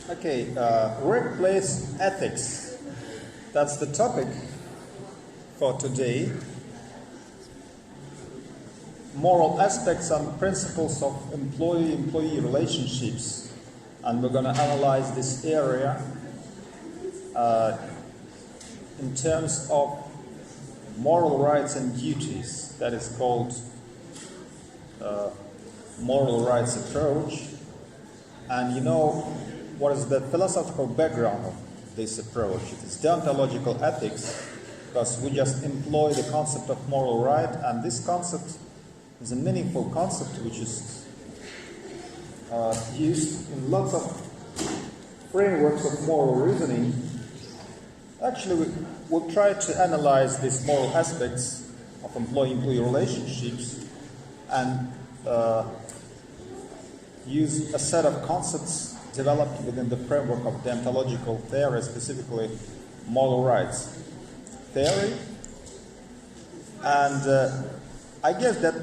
Okay, workplace ethics. That's the topic for today. Moral aspects and principles of employee-employee relationships. And we're going to analyze this area in terms of moral rights and duties. That is called moral rights approach. And you know what is the philosophical background of this approach? It is deontological ethics, because we just employ the concept of moral right, and this concept is a meaningful concept which is used in lots of frameworks of moral reasoning. Actually, we'll try to analyze these moral aspects of employee-employee relationships and use a set of concepts developed within the framework of deontological theory, specifically moral rights theory. And I guess that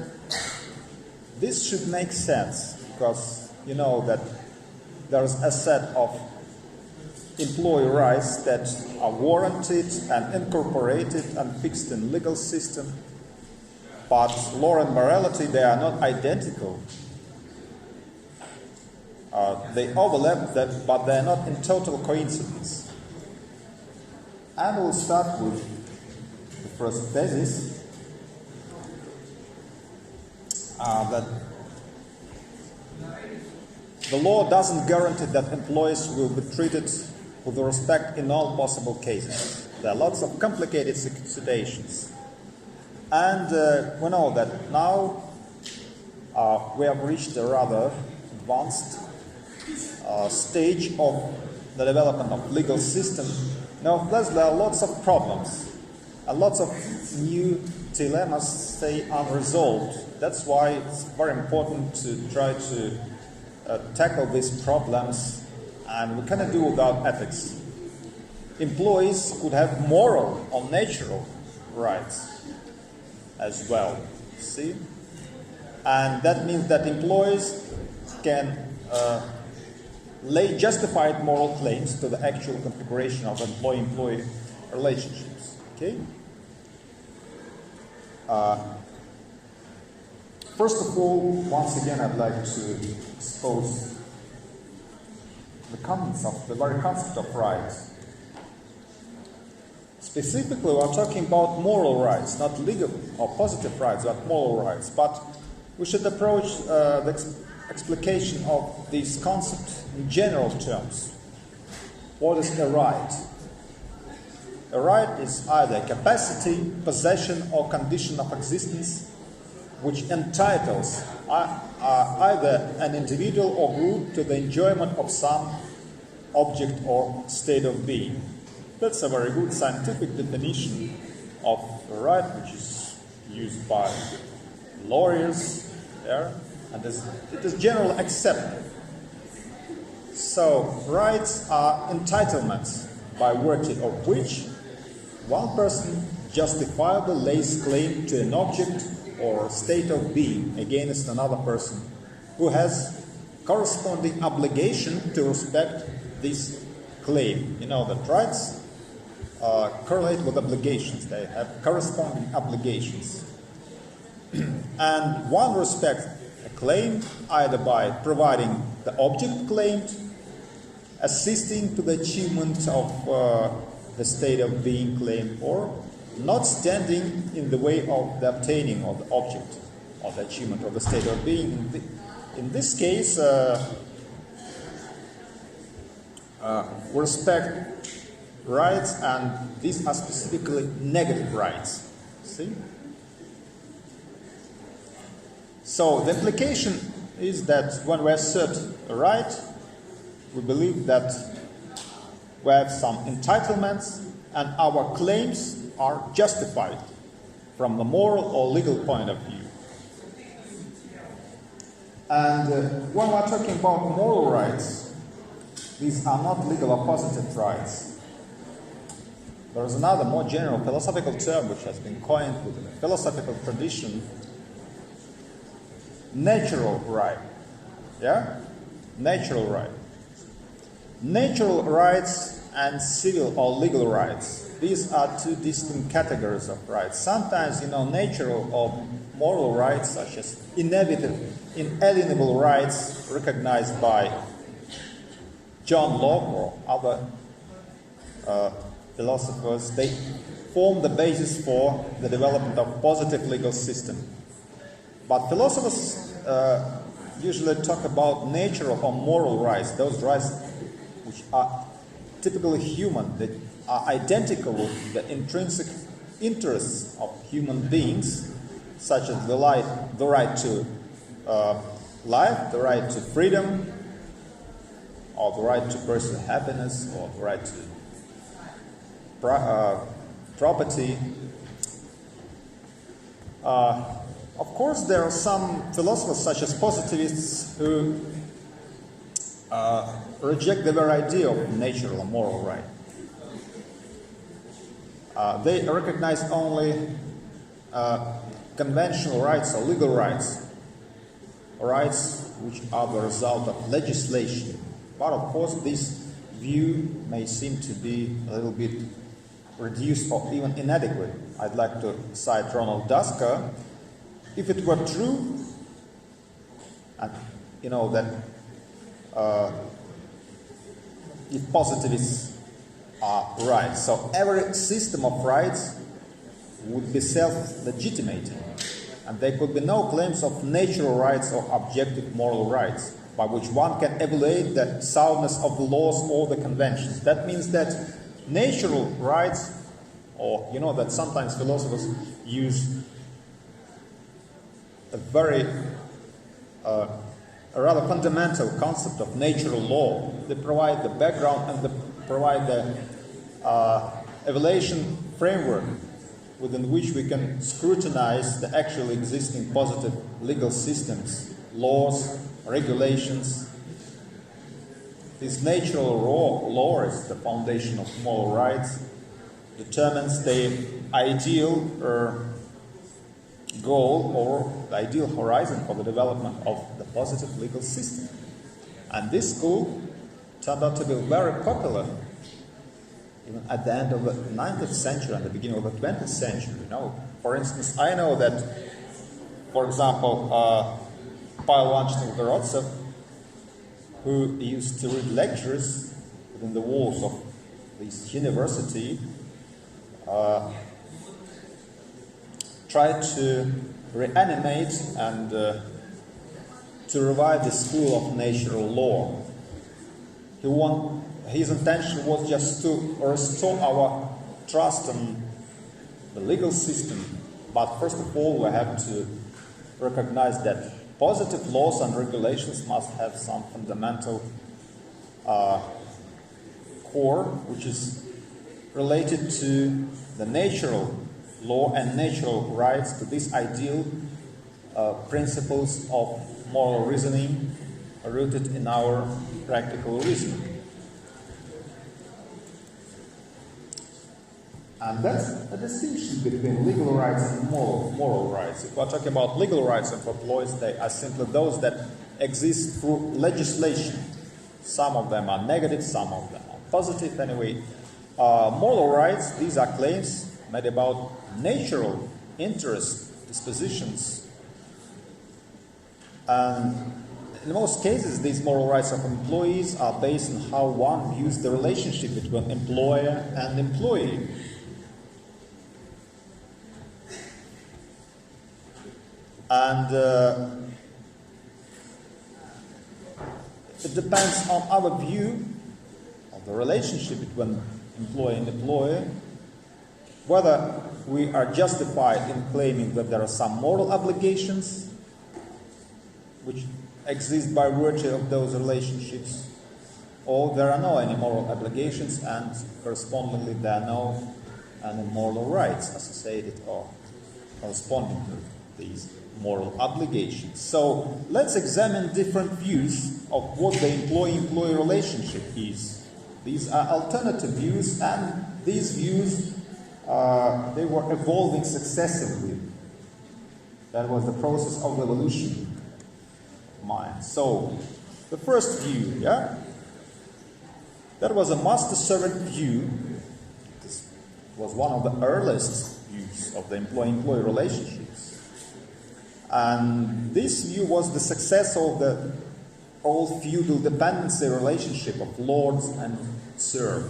this should make sense, because you know that there's a set of employee rights that are warranted and incorporated and fixed in legal system, but law and morality, they are not identical. They overlap that, but they are not in total coincidence. And we'll start with the first thesis, that the law doesn't guarantee that employees will be treated with respect in all possible cases. There are lots of complicated situations. And we know that now we have reached a rather advanced stage of the development of legal system. Now, thus there are lots of problems and lots of new dilemmas stay unresolved. That's why it's very important to try to tackle these problems, and we cannot do without ethics. Employees could have moral or natural rights as well, see? And that means that employees can lay justified moral claims to the actual configuration of employee-employee relationships. Okay? First of all, once again, I'd like to expose the contents of the very concept of rights. Specifically, we're talking about moral rights, not legal or positive rights, but moral rights. But we should approach the explication of this concept in general terms. What is a right? A right is either a capacity, possession, or condition of existence which entitles either an individual or group to the enjoyment of some object or state of being. That's a very good scientific definition of a right, which is used by lawyers there, and it is generally accepted. So, rights are entitlements by virtue of which one person justifiably lays claim to an object or state of being against another person who has corresponding obligation to respect this claim. You know that rights correlate with obligations. They have corresponding obligations. And one respects a claim either by providing the object claimed, assisting to the achievement of the state of being claimed, or not standing in the way of the obtaining of the object or the achievement of the state of being. In this case, we respect rights, and these are specifically negative rights. See? So the implication is that when we assert a right, we believe that we have some entitlements and our claims are justified from the moral or legal point of view. And when we're talking about moral rights, these are not legal or positive rights. There is another more general philosophical term which has been coined within the philosophical tradition: natural right. Yeah? Natural right. Natural rights and civil or legal rights. These are two distinct categories of rights. Sometimes, natural or moral rights, such as inalienable rights recognized by John Locke or other philosophers, they form the basis for the development of positive legal system. But philosophers usually talk about natural or moral rights, those rights which are typically human, that are identical with the intrinsic interests of human beings, such as the right to life, the right to freedom, or the right to personal happiness, or the right to property. Of course, there are some philosophers, such as positivists, who reject the very idea of natural or moral right. They recognize only conventional rights or legal rights which are the result of legislation. But of course, this view may seem to be a little bit reduced or even inadequate. I'd like to cite Ronald Dusker. If it were true, and that if positivists are right, so every system of rights would be self-legitimating, and there could be no claims of natural rights or objective moral rights by which one can evaluate the soundness of the laws or the conventions. That means that natural rights, or that sometimes philosophers use a rather fundamental concept of natural law. They provide the background and they provide the evaluation framework within which we can scrutinize the actually existing positive legal systems, laws, regulations. This natural law is the foundation of moral rights, determines the ideal goal or the ideal horizon for the development of the positive legal system. And this school turned out to be very popular even at the end of the 19th century and the beginning of the 20th century. For instance, I know that, for example, Pavel Ivanovich Novgorodtsev, who used to read lectures within the walls of this university, tried to reanimate and to revive the school of natural law. His intention was just to restore our trust in the legal system. But first of all, we have to recognize that positive laws and regulations must have some fundamental core, which is related to the natural law and natural rights, to these ideal principles of moral reasoning rooted in our practical reasoning. And that's a distinction between legal rights and moral rights. If we're talking about legal rights of employees, they are simply those that exist through legislation. Some of them are negative, some of them are positive. Anyway, moral rights, these are claims made about natural interests, dispositions. And in most cases, these moral rights of employees are based on how one views the relationship between employer and employee. And it depends on our view of the relationship between employer and employer, whether we are justified in claiming that there are some moral obligations which exist by virtue of those relationships, or there are no any moral obligations and correspondingly there are no any moral rights associated or corresponding to these moral obligations. So let's examine different views of what the employee-employee relationship is. These are alternative views, and these views they were evolving successively. That was the process of evolution of mind. So the first view, That was a master-servant view. This was one of the earliest views of the employee-employee relationships. And this view was the success of the old feudal dependency relationship of lords and serf.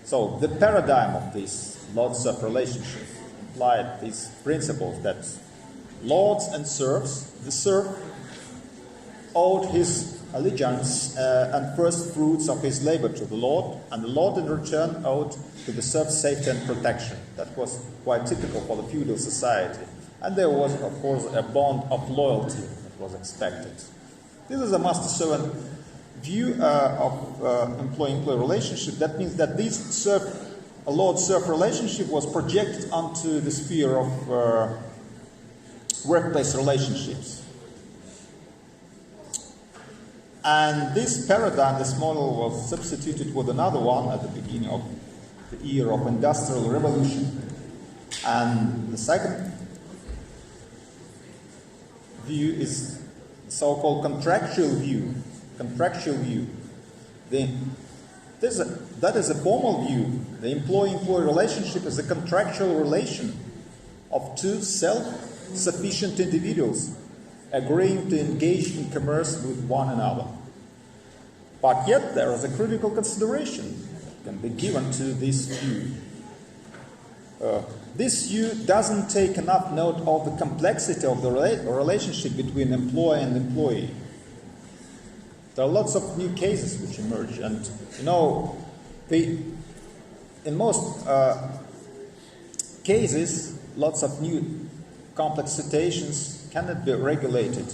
So the paradigm of this lord-serf relationship implied these principles that lords and serfs, the serf owed his allegiance and first fruits of his labor to the lord, and the lord in return owed to the serf's safety and protection. That was quite typical for the feudal society. And there was, of course, a bond of loyalty that was expected. This is a master-servant view of employee-employee relationship. That means that this lord-serf relationship was projected onto the sphere of workplace relationships. And this paradigm, this model, was substituted with another one at the beginning of the era of Industrial Revolution. And the second view is the so-called contractual view. That is a formal view. The employee-employee relationship is a contractual relation of two self-sufficient individuals agreeing to engage in commerce with one another. But yet there is a critical consideration that can be given to this view. This view doesn't take enough note of the complexity of the relationship between employer and employee. There are lots of new cases which emerge, and in most cases, lots of new complex situations cannot be regulated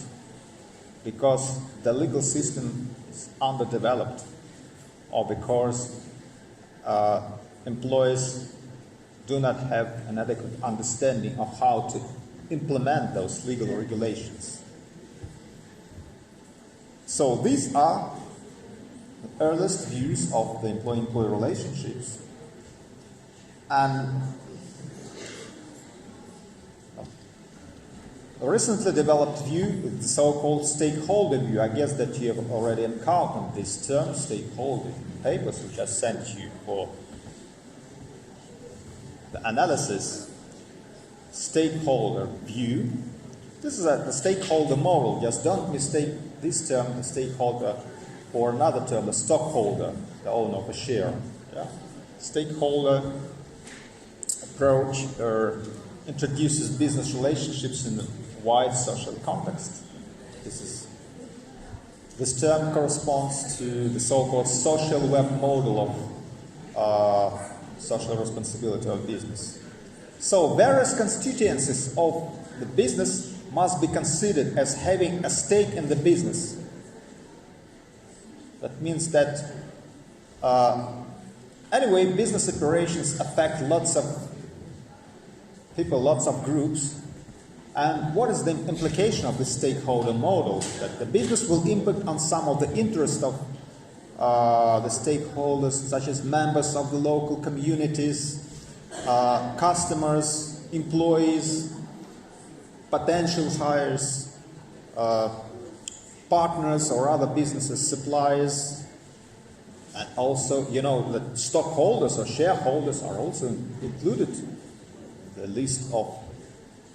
because the legal system is underdeveloped, or because employees do not have an adequate understanding of how to implement those legal regulations. So these are the earliest views of the employee-employee relationships. And a recently developed view is the so-called stakeholder view. I guess that you have already encountered this term, stakeholder, in papers which I sent you for the analysis. Stakeholder view. This is the stakeholder model. Just don't mistake this term, the stakeholder, for another term, the stockholder, the owner of a share. Yeah? Stakeholder approach introduces business relationships in a wide social context. This term corresponds to the so-called social web model of social responsibility of business. So various constituencies of the business must be considered as having a stake in the business. That means that anyway, business operations affect lots of people, lots of groups. And what is the implication of this stakeholder model? That the business will impact on some of the interests of the stakeholders, such as members of the local communities, customers, employees, potential hires, partners or other businesses, suppliers, and also, the stockholders or shareholders are also included in the list of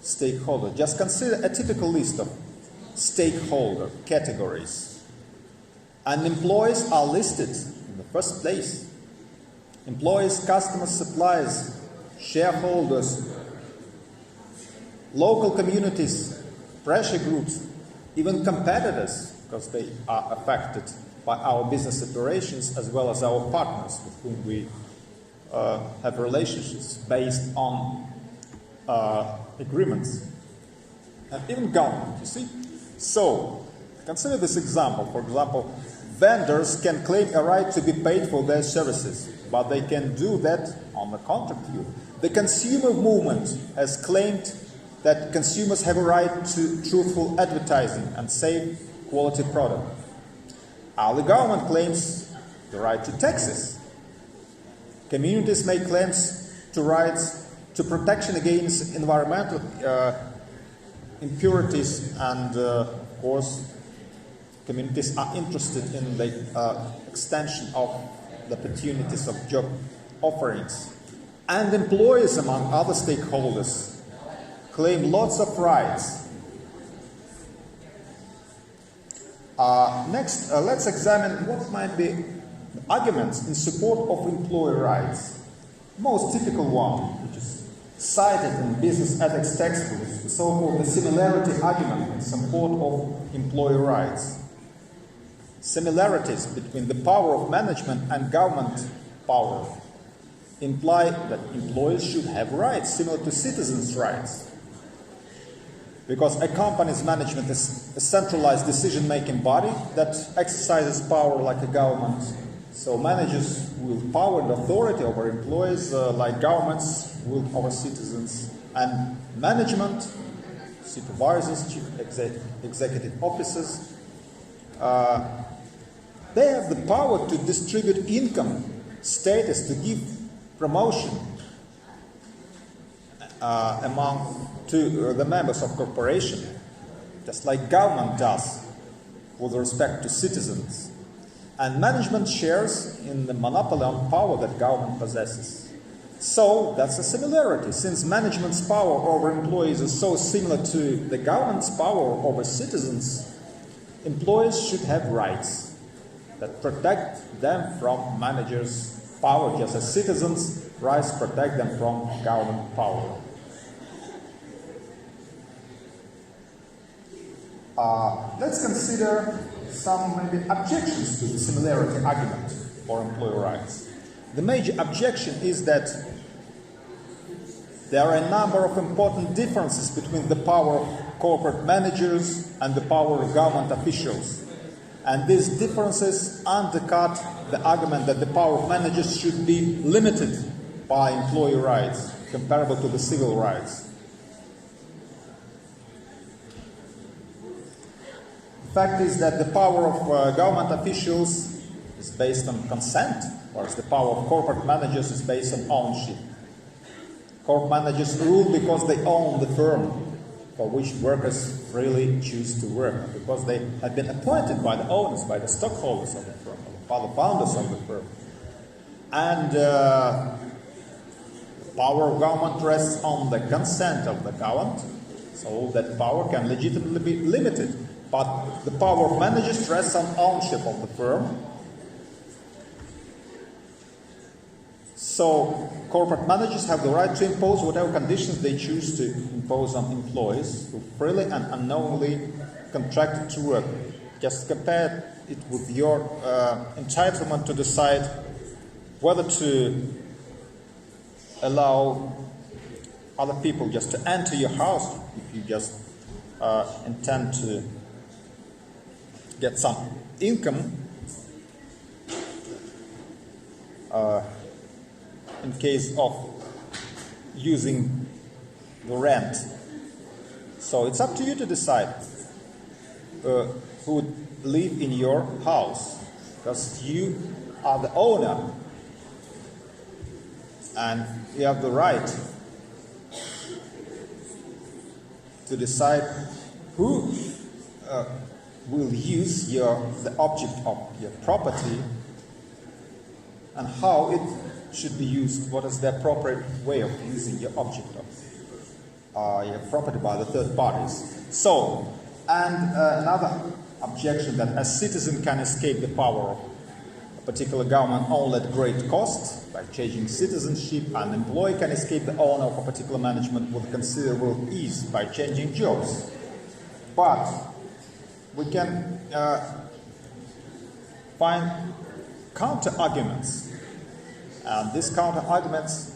stakeholders. Just consider a typical list of stakeholder categories. And employees are listed in the first place. Employees, customers, suppliers, shareholders, local communities, pressure groups, even competitors, because they are affected by our business operations, as well as our partners with whom we have relationships based on agreements, and even government, you see. So, consider this example. For example, vendors can claim a right to be paid for their services, but they can do that on the contract view. The consumer movement has claimed that consumers have a right to truthful advertising and safe quality product. Our government claims the right to taxes. Communities make claims to rights to protection against environmental impurities, and of course communities are interested in the extension of the opportunities of job offerings. And employees, among other stakeholders, claim lots of rights. Next, let's examine what might be the arguments in support of employee rights. Most typical one, which is cited in business ethics textbooks, the so-called the similarity argument in support of employee rights. Similarities between the power of management and government power imply that employees should have rights similar to citizens' rights. Because a company's management is a centralized decision-making body that exercises power like a government. So managers wield power and authority over employees like governments wield over citizens. And management, supervisors, chief executive officers, they have the power to distribute income, status, to give promotion to the members of corporation, just like government does with respect to citizens. And management shares in the monopoly on power that government possesses. So that's a similarity. Since management's power over employees is so similar to the government's power over citizens, employees should have rights that protect them from managers' power, just as citizens' rights protect them from government power. Let's consider some maybe objections to the similarity argument for employee rights. The major objection is that there are a number of important differences between the power of corporate managers and the power of government officials. And these differences undercut the argument that the power of managers should be limited by employee rights, comparable to the civil rights. The fact is that the power of government officials is based on consent, whereas the power of corporate managers is based on ownership. Corporate managers rule because they own the firm for which workers freely choose to work, because they have been appointed by the owners, by the stockholders of the firm, by the founders of the firm. And the power of government rests on the consent of the governed, so that power can legitimately be limited. But the power of managers rests on ownership of the firm. So corporate managers have the right to impose whatever conditions they choose to impose on employees who freely and unknowingly contracted to work. Just compare it with your entitlement to decide whether to allow other people just to enter your house if you just intend to get some income in case of using the rent. So it's up to you to decide who would live in your house, because you are the owner and you have the right to decide who will use the object of your property and how it should be used. What is the appropriate way of using your object of your property by the third parties. So, and another objection, that a citizen can escape the power of a particular government only at great cost by changing citizenship, and an employee can escape the owner of a particular management with considerable ease by changing jobs. But we can find counter-arguments, and these counter-arguments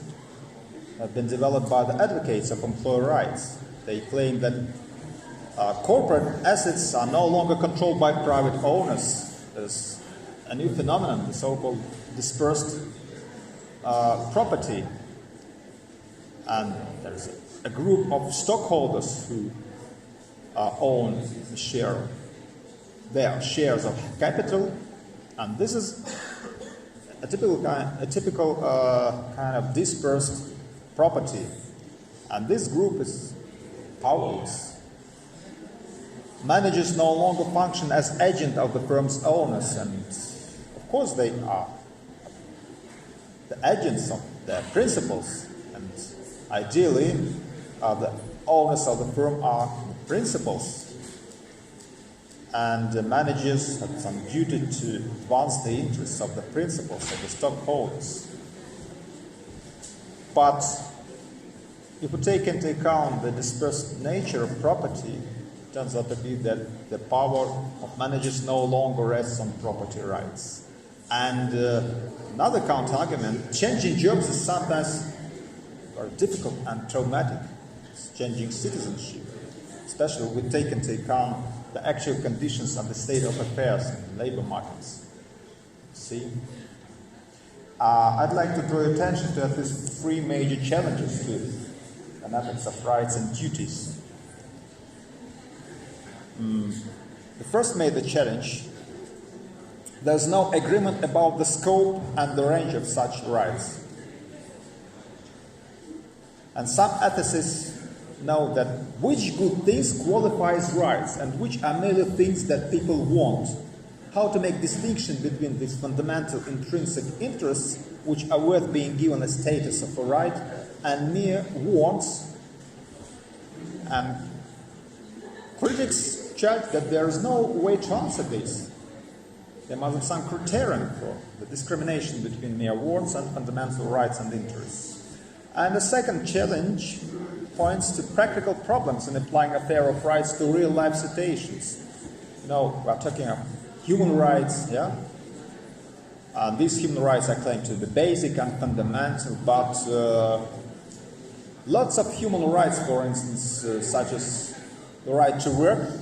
have been developed by the advocates of employee rights. They claim that corporate assets are no longer controlled by private owners. There's a new phenomenon, the so-called dispersed property, and there's a group of stockholders who own their shares of capital, and this is a typical kind of dispersed property, and this group is powerless. Managers no longer function as agent of the firm's owners, and of course they are the agents of the principals, and ideally the owners of the firm are the principals. And the managers have some duty to advance the interests of the principals, of the stockholders. But if we take into account the dispersed nature of property, it turns out to be that the power of managers no longer rests on property rights. And another counter-argument, changing jobs is sometimes very difficult and traumatic. It's changing citizenship, especially when we take into account the actual conditions and the state of affairs in the labor markets. See? I'd like to draw your attention to at least three major challenges to the ethics of rights and duties. The first major challenge, there's no agreement about the scope and the range of such rights. And some ethicists know that which good things qualifies rights and which are merely things that people want. How to make distinction between these fundamental intrinsic interests, which are worth being given a status of a right, and mere wants. And critics judge that there is no way to answer this. There must be some criterion for the discrimination between mere wants and fundamental rights and interests. And the second challenge points to practical problems in applying a pair of rights to real-life situations. You know, we're talking about human rights, yeah? These human rights are claimed to be basic and fundamental, but lots of human rights, for instance, such as the right to work,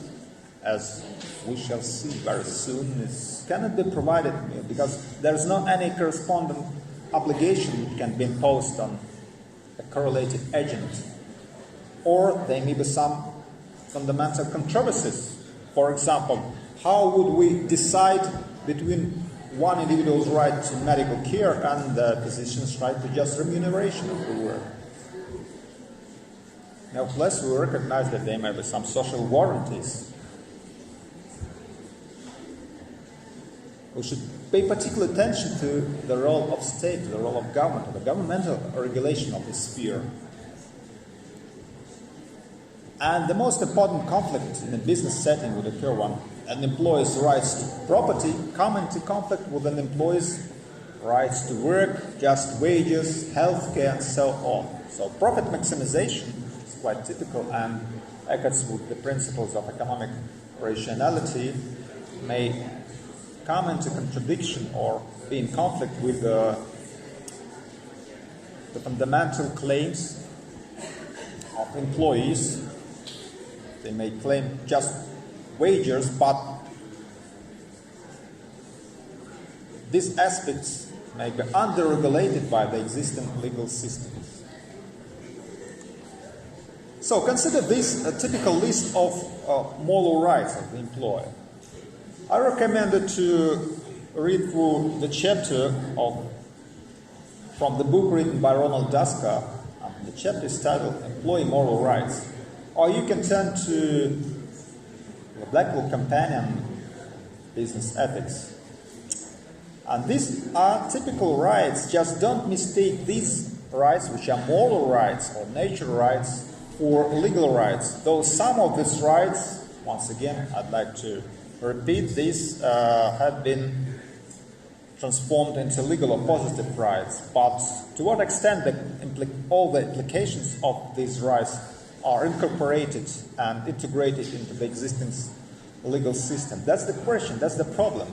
as we shall see very soon, cannot be provided because there is no any corresponding obligation which can be imposed on a correlated agent. Or there may be some fundamental controversies. For example, how would we decide between one individual's right to medical care and the physician's right to just remuneration of the work? Nevertheless, we recognize that there may be some social warranties. We should pay particular attention to the role of state, the role of government, the governmental regulation of this sphere. And the most important conflict in a business setting would occur when an employee's rights to property come into conflict with an employee's rights to work, just wages, healthcare, and so on. So profit maximization is quite typical and accords with the principles of economic rationality, may come into contradiction or be in conflict with the fundamental claims of employees. They may claim just wages, but these aspects may be under-regulated by the existing legal systems. So consider this a typical list of moral rights of the employer. I recommend you to read through the chapter from the book written by Ronald Dusker. The chapter is titled Employee Moral Rights. Or you can turn to the Blackwell Companion, Business Ethics. And these are typical rights. Just don't mistake these rights, which are moral rights or natural rights, for legal rights. Though some of these rights, once again, I'd like to repeat, these have been transformed into legal or positive rights. But to what extent all the implications of these rights are incorporated and integrated into the existing legal system? That's the question, that's the problem.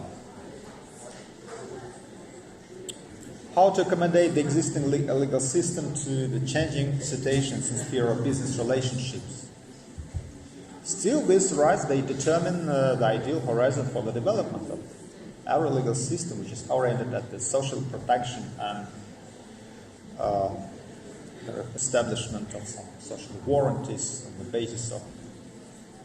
How to accommodate the existing legal system to the changing situations in sphere of business relationships? Still, these rights, they determine the ideal horizon for the development of our legal system, which is oriented at the social protection and the establishment of some social warranties on the basis of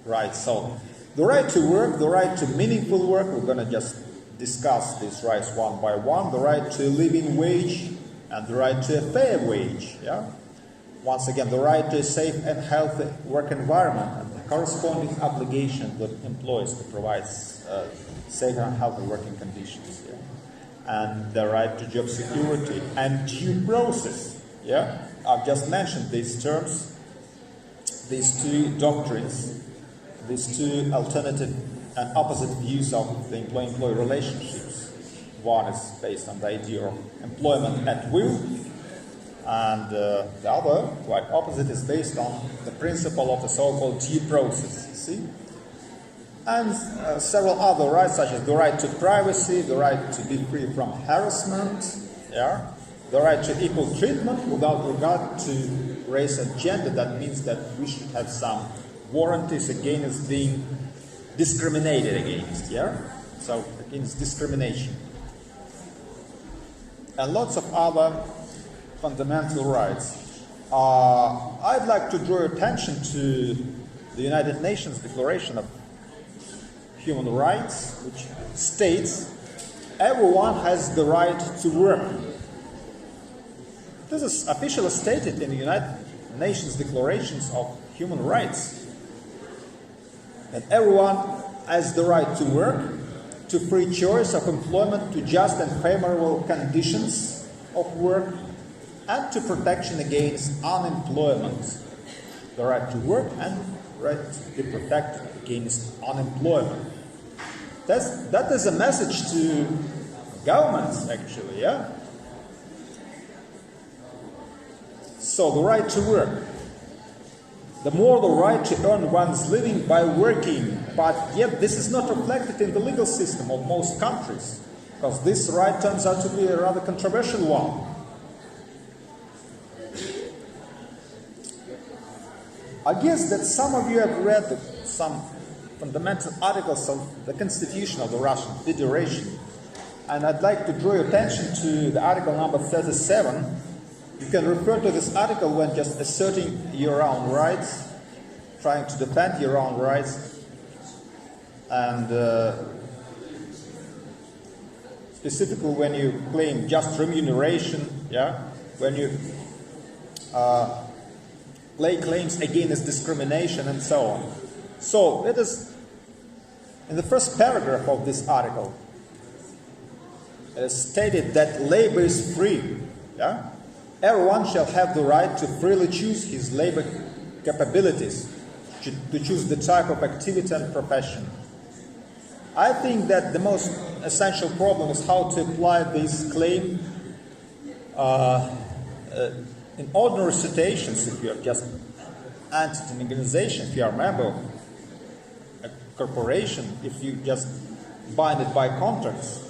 rights. So, the right to work, the right to meaningful work, we're going to just discuss these rights one by one. The right to a living wage and the right to a fair wage. Yeah. Once again, the right to a safe and healthy work environment and the corresponding obligation to employees to provide safe and healthy working conditions. Yeah. and the right to job security and due process. Yeah, I've just mentioned these terms, these two doctrines, these two alternative and opposite views of the employee-employee relationships. One is based on the idea of employment at will, and the other, quite opposite, is based on the principle of the so-called due process. See? And several other rights, such as the right to privacy, the right to be free from harassment, yeah? The right to equal treatment without regard to race and gender. That means that we should have some warranties against being discriminated against, yeah? So, against discrimination. And lots of other fundamental rights. I'd like to draw your attention to the United Nations Declaration of Human Rights, which states everyone has the right to work. This is officially stated in the United Nations Declarations of Human Rights. And everyone has the right to work, to free choice of employment, to just and favorable conditions of work, and to protection against unemployment. The right to work and right to be protected against unemployment. That is a message to governments, actually, yeah? So, the right to work. The moral right to earn one's living by working, but yet this is not reflected in the legal system of most countries, because this right turns out to be a rather controversial one. I guess that some of you have read some fundamental articles of the Constitution of the Russian Federation, and I'd like to draw your attention to the article number 37. You can refer to this article when just asserting your own rights, trying to defend your own rights, and specifically when you claim just remuneration, yeah, when you lay claims against discrimination and so on. So it is in the first paragraph of this article. It is stated that labor is free. Yeah? Everyone shall have the right to freely choose his labor capabilities, to choose the type of activity and profession. I think that the most essential problem is how to apply this claim in ordinary situations. If you are just entered an organization, if you are a member of a corporation, if you just bind it by contracts.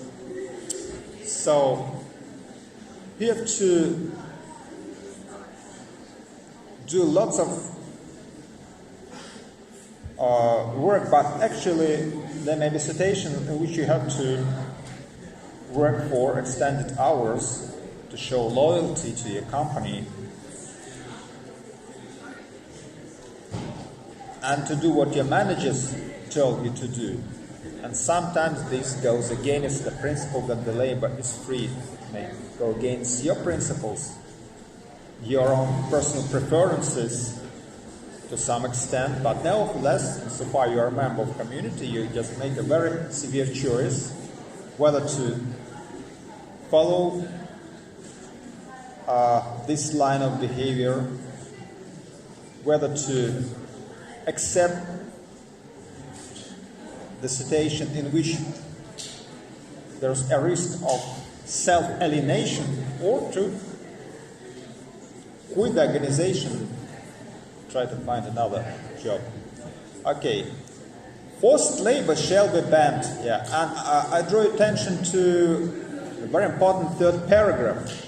So you have to do lots of work, but actually there may be situations in which you have to work for extended hours to show loyalty to your company and to do what your managers told you to do. And sometimes this goes against the principle that the labor is free. It may go against your principles, your own personal preferences to some extent, but nevertheless, insofar you are a member of a community, you just make a very severe choice whether to follow this line of behavior, whether to accept the situation in which there's a risk of self-alienation, or to quit the organization, try to find another job. Okay, forced labor shall be banned. Yeah, and I draw attention to a very important third paragraph.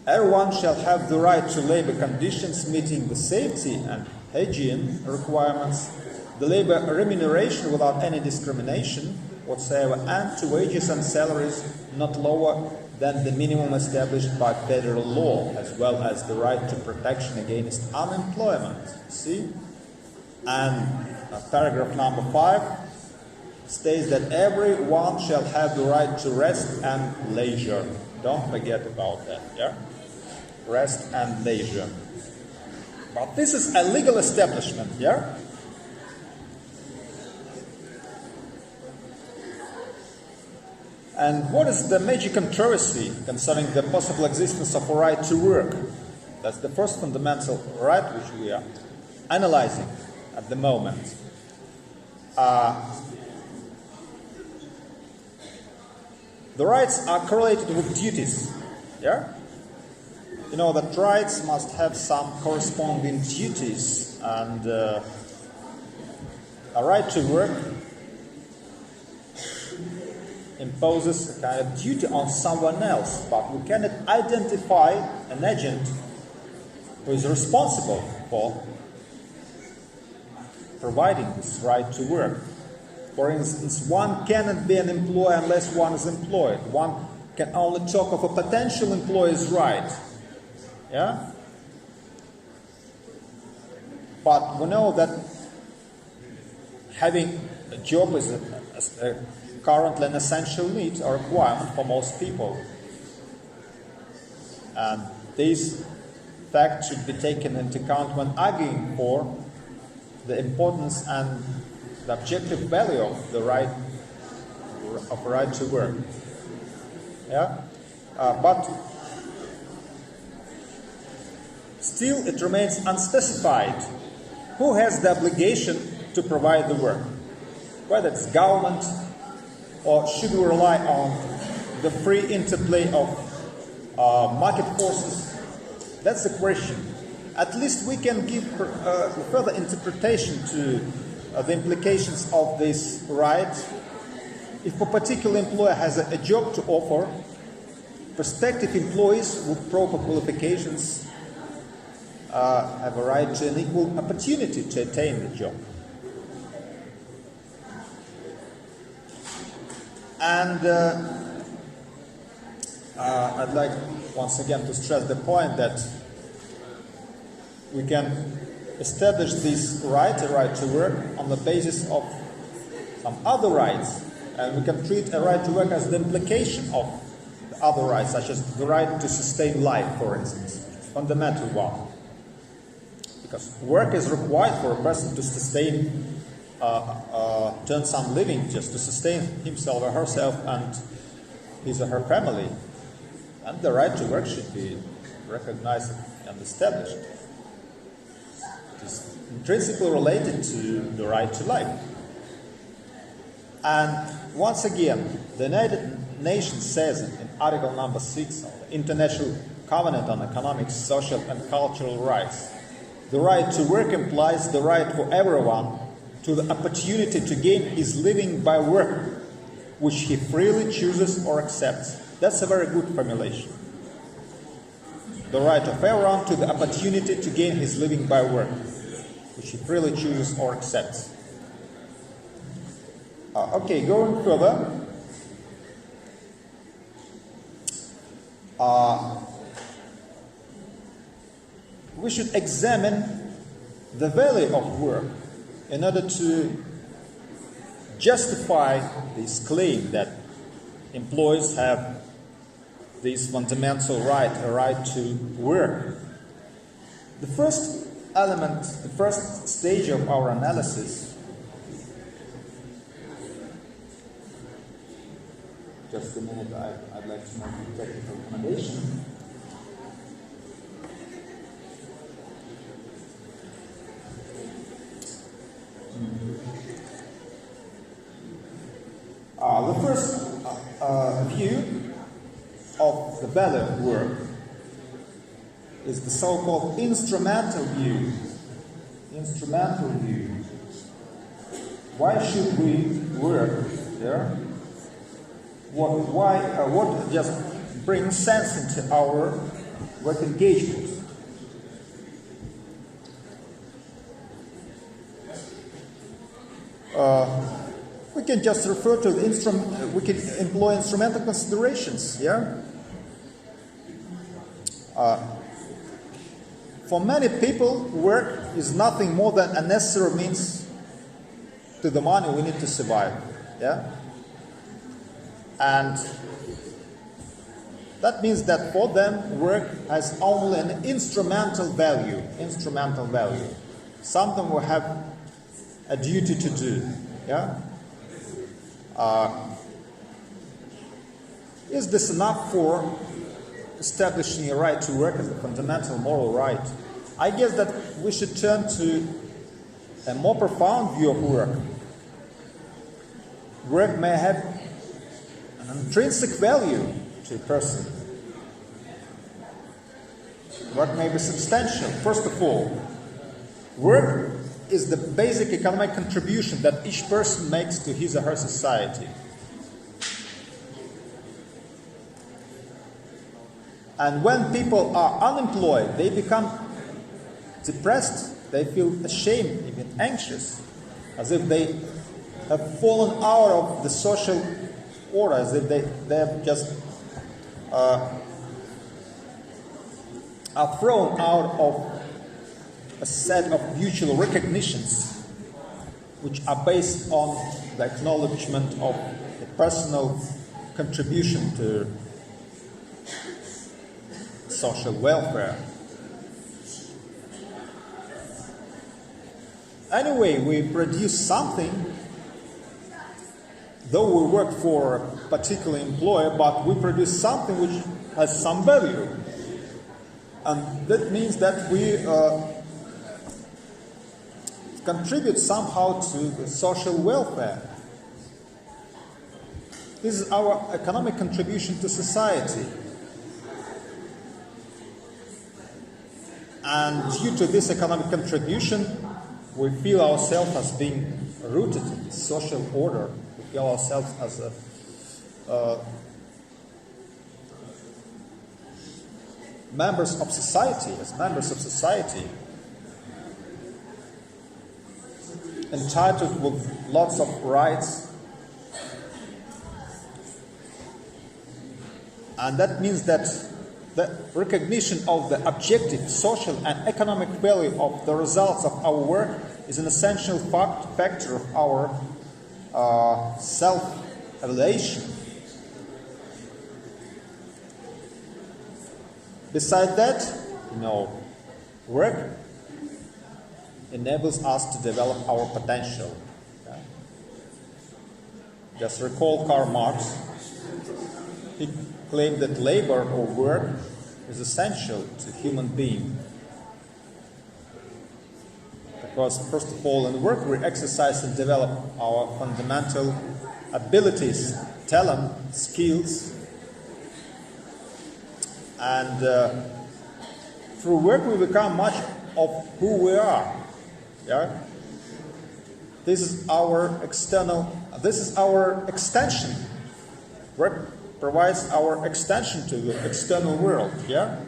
Everyone shall have the right to labor conditions meeting the safety and hygiene requirements, the labor remuneration without any discrimination whatsoever, and to wages and salaries not lower than the minimum established by federal law, as well as the right to protection against unemployment. See? And paragraph number 5 states that everyone shall have the right to rest and leisure. Don't forget about that, yeah? Rest and leisure. But this is a legal establishment, yeah? And what is the major controversy concerning the possible existence of a right to work? That's the first fundamental right which we are analyzing at the moment. The rights are correlated with duties. Yeah? You know that rights must have some corresponding duties, and a right to work imposes a kind of duty on someone else, but we cannot identify an agent who is responsible for providing this right to work. For instance, one cannot be an employee unless one is employed. One can only talk of a potential employee's right. Yeah? But we know that having a job is currently an essential need or requirement for most people. And this fact should be taken into account when arguing for the importance and the objective value of the right to work. Yeah? But still it remains unspecified who has the obligation to provide the work, whether it's government or should we rely on the free interplay of market forces. That's the question. At least we can give further interpretation to the implications of this right. If a particular employer has a job to offer, prospective employees with proper qualifications have a right to an equal opportunity to attain the job. And I'd like once again to stress the point that we can establish this right, a right to work, on the basis of some other rights. And we can treat a right to work as the implication of the other rights, such as the right to sustain life, for instance, fundamental one. Because work is required for a person to sustain, to earn some living, just to sustain himself or herself and his or her family. And the right to work should be recognized and established. It is intrinsically related to the right to life. And once again, the United Nations says in Article number 6 of the International Covenant on Economic, Social and Cultural Rights, the right to work implies the right for everyone to the opportunity to gain his living by work, which he freely chooses or accepts. That's a very good formulation. The right of everyone to the opportunity to gain his living by work, which he freely chooses or accepts. Okay, going further. We should examine the value of work in order to justify this claim that employees have this fundamental right, a right to work. The first element, the first stage of our analysis, just a minute, I'd like to make a technical recommendation. The first view of the value of work is the so-called instrumental view. Instrumental view. Why should we work? Yeah? What just brings sense into our work engagement? We can just refer to the instrument. We can employ instrumental considerations. Yeah. For many people, work is nothing more than a necessary means to the money we need to survive. Yeah. And that means that for them, work has only an instrumental value. Instrumental value. Something we have a duty to do. Yeah. Is this enough for establishing a right to work as a fundamental moral right? I guess that we should turn to a more profound view of work. Work may have an intrinsic value to a person. Work may be substantial. First of all, work is the basic economic contribution that each person makes to his or her society. And when people are unemployed, they become depressed, they feel ashamed, even anxious, as if they have fallen out of the social order, as if they have just are thrown out of a set of mutual recognitions which are based on the acknowledgement of the personal contribution to social welfare. Anyway, we produce something, though we work for a particular employer, but we produce something which has some value. And that means that we contribute somehow to the social welfare. This is our economic contribution to society. And due to this economic contribution, we feel ourselves as being rooted in the social order. We feel ourselves as members of society, entitled with lots of rights. And that means that the recognition of the objective social and economic value of the results of our work is an essential factor of our self-evaluation. Besides that, work enables us to develop our potential. Okay? Just recall Karl Marx. He claimed that labor or work is essential to human being. Because first of all, in work we exercise and develop our fundamental abilities, talent, skills, and through work we become much of who we are. Yeah? This is our extension. Work provides our extension to the external world. Yeah?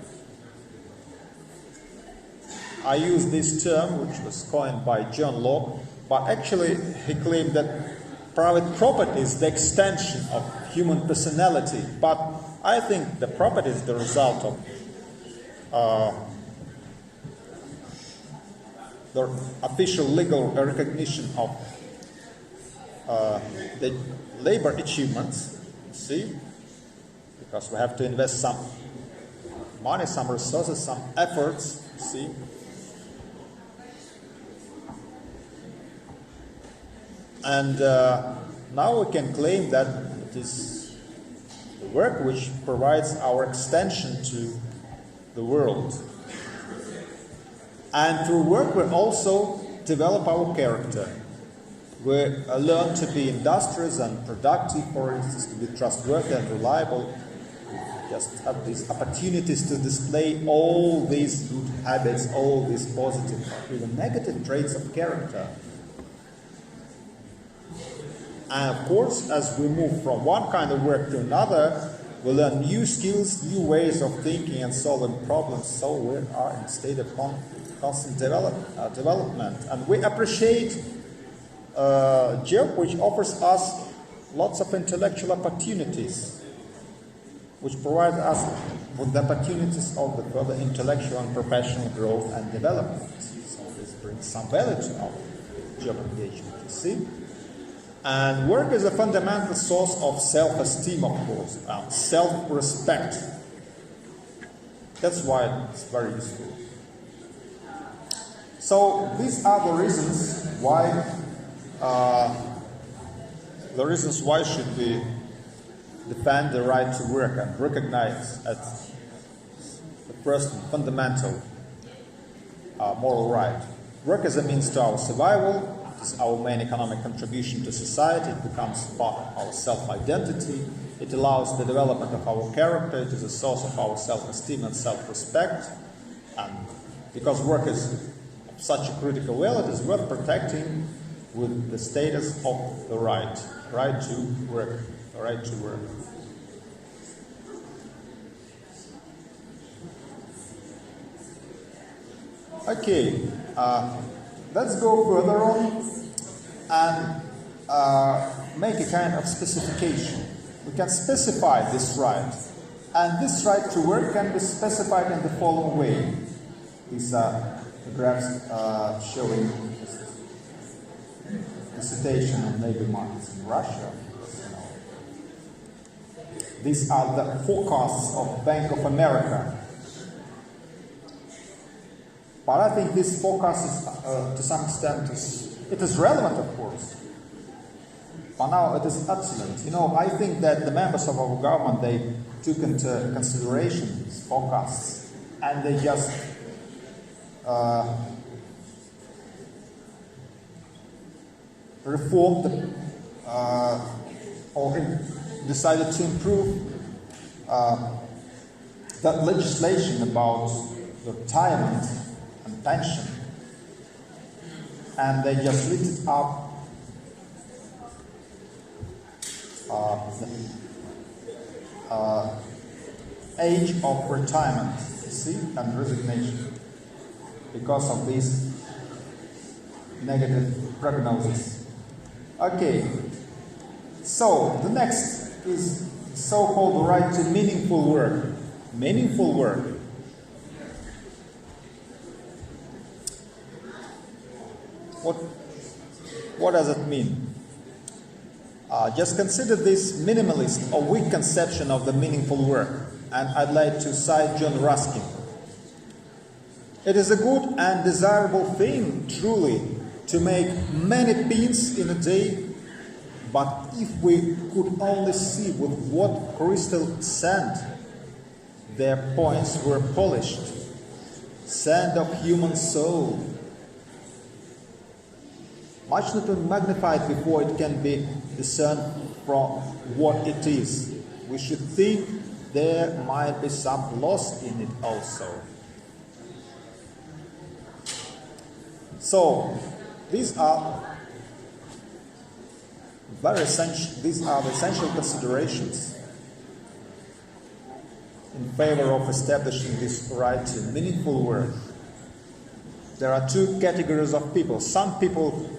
I use this term, which was coined by John Locke, but actually he claimed that private property is the extension of human personality. But I think the property is the result of the official legal recognition of the labor achievements, see? Because we have to invest some money, some resources, some efforts, see? And now we can claim that it is the work which provides our extension to the world. And through work we also develop our character. We learn to be industrious and productive, for instance, to be trustworthy and reliable. We just have these opportunities to display all these good habits, all these positive, even negative traits of character. And of course, as we move from one kind of work to another, we learn new skills, new ways of thinking and solving problems. So we are in a state of constant development. And we appreciate a job which offers us lots of intellectual opportunities, which provide us with the opportunities of the further intellectual and professional growth and development. So this brings some value to our job engagement, you see. And work is a fundamental source of self-esteem, of course, self-respect. That's why it's very useful. So these are the reasons why should we defend the right to work and recognize as the first fundamental moral right. Work is a means to our survival. It is our main economic contribution to society. It becomes part of our self-identity. It allows the development of our character. It is a source of our self-esteem and self-respect. And because work is of such a critical value, it is worth protecting with the status of the right to work, the right to work. Okay, let's go further on and make a kind of specification. We can specify this right, and this right to work can be specified in the following way. These are the graphs showing the situation of labor markets in Russia. These are the forecasts of Bank of America. But I think this forecast is, to some extent, it is relevant, of course. But now it is excellent. I think that the members of our government, they took into consideration these forecasts, and they just reformed or decided to improve that legislation about the retirement and pension, and they just lifted up the age of retirement, and resignation because of these negative prognosis. Okay, so the next is so-called right to meaningful work. Meaningful work. What does it mean? Just consider this minimalist or weak conception of the meaningful work, and I'd like to cite John Ruskin. It is a good and desirable thing, truly, to make many pins in a day, but if we could only see with what crystal sand their points were polished, sand of human soul, much not magnified before it can be discerned from what it is, we should think there might be some loss in it also. So, these are the essential considerations in favor of establishing this right to meaningful work. There are two categories of people. Some people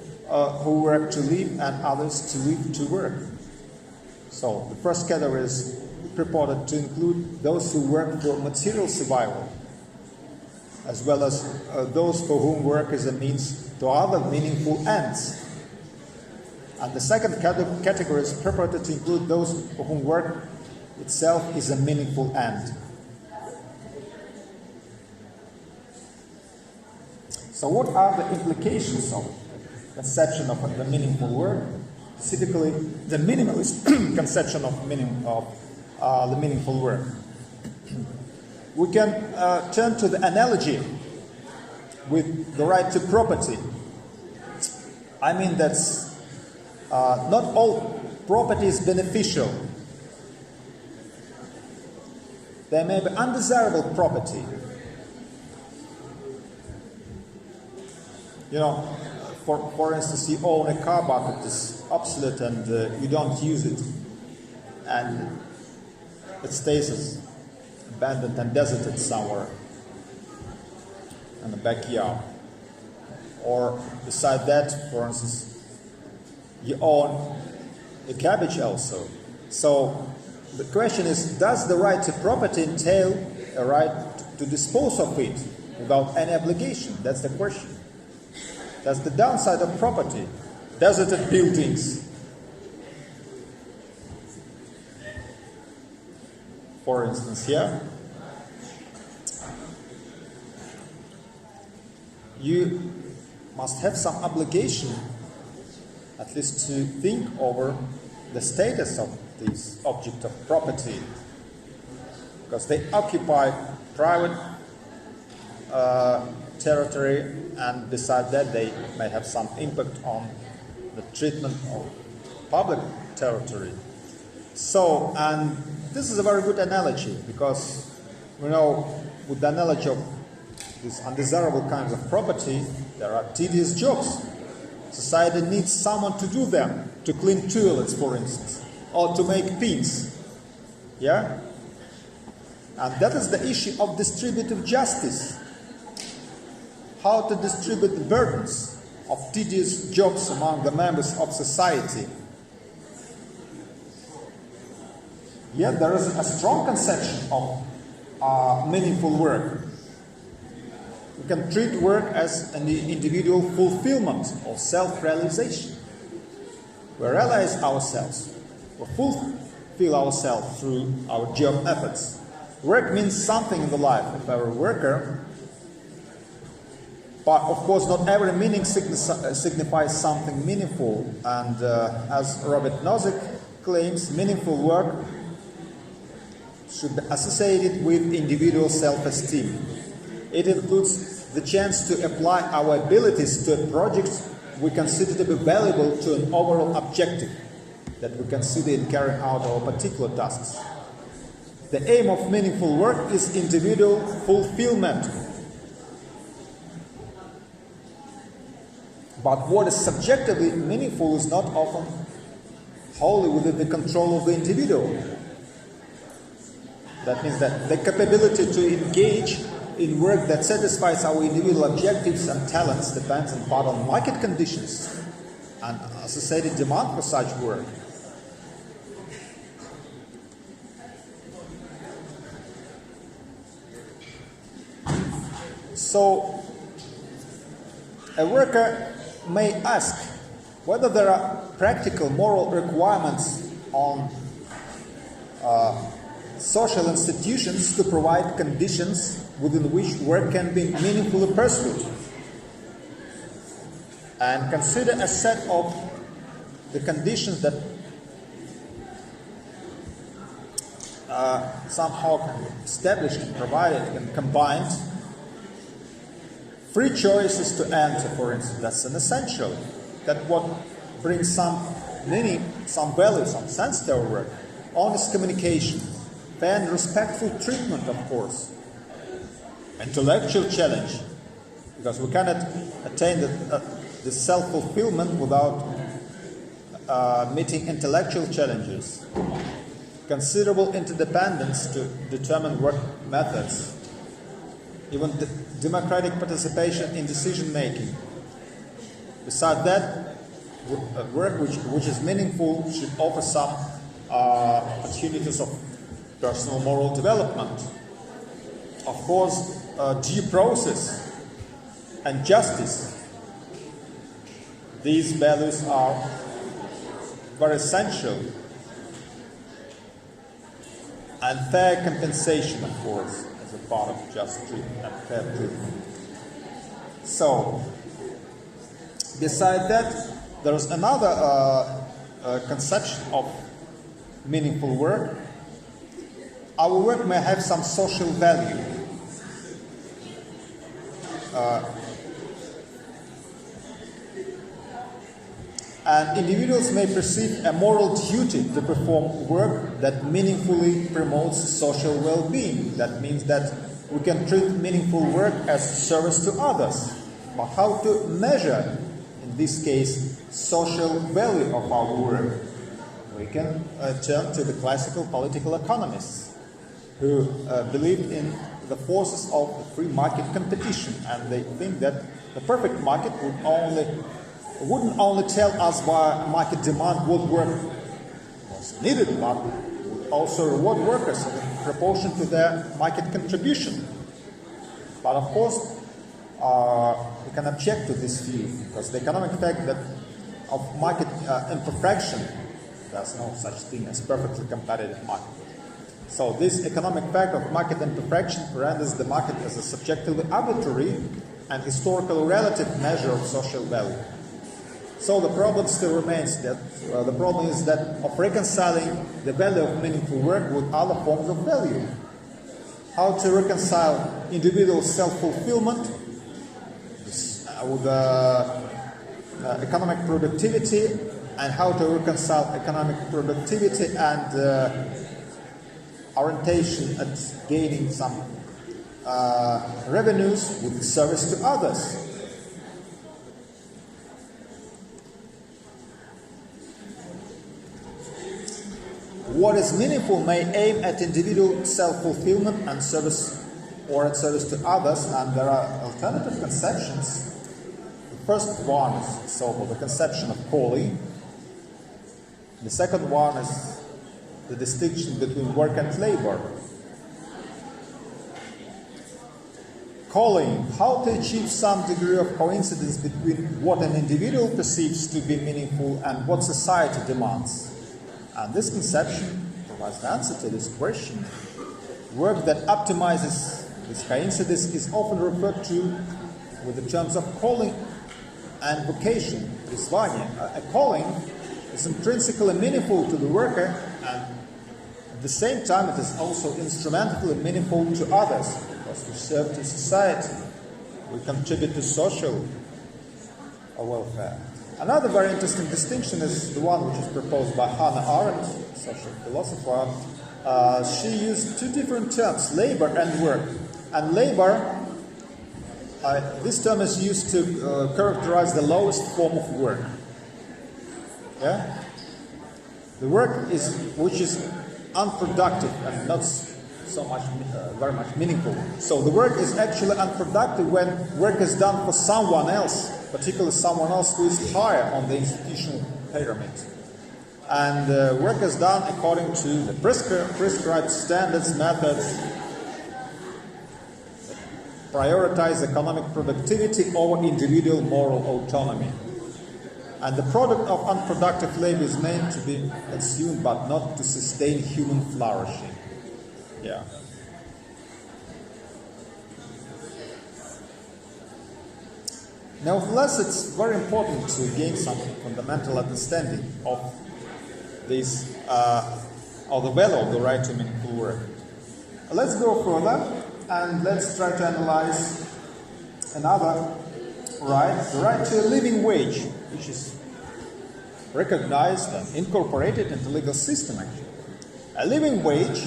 who work to live, and others to live to work. So the first category is purported to include those who work for material survival, as well as those for whom work is a means to other meaningful ends. And the second category is purported to include those for whom work itself is a meaningful end. So what are the implications of conception of the meaningful work, specifically the minimalist conception of the meaningful work? We can turn to the analogy with the right to property. I mean that not all property is beneficial. There may be undesirable property. For instance, you own a car, but it is obsolete and you don't use it, and it stays as abandoned and deserted somewhere in the backyard. Or beside that, for instance, you own a cabbage also. So the question is, does the right to property entail a right to dispose of it without any obligation? That's the question. That's the downside of property. Deserted buildings, for instance, here, you must have some obligation, at least to think over the status of these objects of property, because they occupy private territory, and besides that they may have some impact on the treatment of public territory. So, and this is a very good analogy, because we know with the analogy of these undesirable kinds of property, there are tedious jobs. Society needs someone to do them, to clean toilets, for instance, or to make pins. Yeah? And that is the issue of distributive justice. How to distribute the burdens of tedious jobs among the members of society. Yet there is a strong conception of meaningful work. We can treat work as an individual fulfillment or self-realization. We realize ourselves, we fulfill ourselves through our job efforts. Work means something in the life of our worker, but of course not every meaning signifies something meaningful, and as Robert Nozick claims, meaningful work should be associated with individual self-esteem. It includes the chance to apply our abilities to a project we consider to be valuable to an overall objective that we consider in carrying out our particular tasks. The aim of meaningful work is individual fulfillment. But what is subjectively meaningful is not often wholly within the control of the individual. That means that the capability to engage in work that satisfies our individual objectives and talents depends in part on market conditions and associated demand for such work. So, a worker may ask whether there are practical moral requirements on social institutions to provide conditions within which work can be meaningfully pursued, and consider a set of the conditions that somehow can be established and provided and combined. Free choices to enter, for instance, that's an essential. That what brings some meaning, some value, some sense to our work. Honest communication, fair and respectful treatment, of course. Intellectual challenge, because we cannot attain the self-fulfillment without meeting intellectual challenges. Considerable interdependence to determine work methods. Even democratic participation in decision-making. Besides that, work which is meaningful should offer some opportunities of personal moral development. Of course, due process and justice. These values are very essential. And fair compensation, of course, as a part of just treatment and fair treatment. So, beside that, there is another conception of meaningful work. Our work may have some social value. And individuals may perceive a moral duty to perform work that meaningfully promotes social well-being. That means that we can treat meaningful work as service to others. But how to measure, in this case, social value of our work? We can turn to the classical political economists who believed in the forces of the free market competition, and they think that the perfect market wouldn't only tell us by market demand what work was needed, but would also reward workers in proportion to their market contribution. But of course, we can object to this view, because the economic fact that of market imperfection, there's no such thing as perfectly competitive market. So this economic fact of market imperfection renders the market as a subjectively arbitrary and historically relative measure of social value. So the problem still remains that the problem is that of reconciling the value of meaningful work with other forms of value. How to reconcile individual self-fulfillment with economic productivity, and how to reconcile economic productivity and orientation at gaining some revenues with service to others. What is meaningful may aim at individual self-fulfillment and service, or at service to others, and there are alternative conceptions. The first one is so-called the conception of calling. The second one is the distinction between work and labor. Calling, how to achieve some degree of coincidence between what an individual perceives to be meaningful and what society demands. And this conception provides the answer to this question. Work that optimizes this coincidence is often referred to with the terms of calling and vocation, призвание. A calling is intrinsically meaningful to the worker, and at the same time it is also instrumentally meaningful to others, because we serve to society, we contribute to social welfare. Another very interesting distinction is the one which is proposed by Hannah Arendt, social philosopher. She used two different terms, labor and work. And labor, this term is used to characterize the lowest form of work. Yeah? The work which is unproductive and not so much, very much meaningful. So the work is actually unproductive when work is done for someone else, particularly someone else who is higher on the institutional pyramid. And work is done according to the prescribed standards, methods, prioritize economic productivity over individual moral autonomy. And the product of unproductive labor is meant to be consumed but not to sustain human flourishing. Yeah. Nevertheless, it's very important to gain some fundamental understanding of this, of the value of the right to meaningful work. Let's go further and let's try to analyze another right, the right to a living wage, which is recognized and incorporated into the legal system actually. A living wage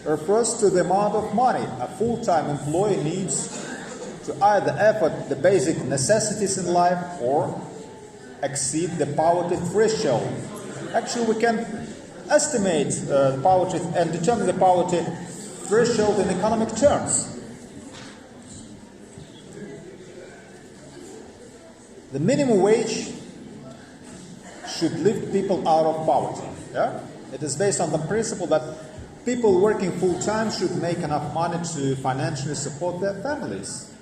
refers to the amount of money a full-time employee needs to either effort the basic necessities in life or exceed the poverty threshold. Actually, we can estimate poverty and determine the poverty threshold in economic terms. The minimum wage should lift people out of poverty. Yeah? It is based on the principle that people working full-time should make enough money to financially support their families.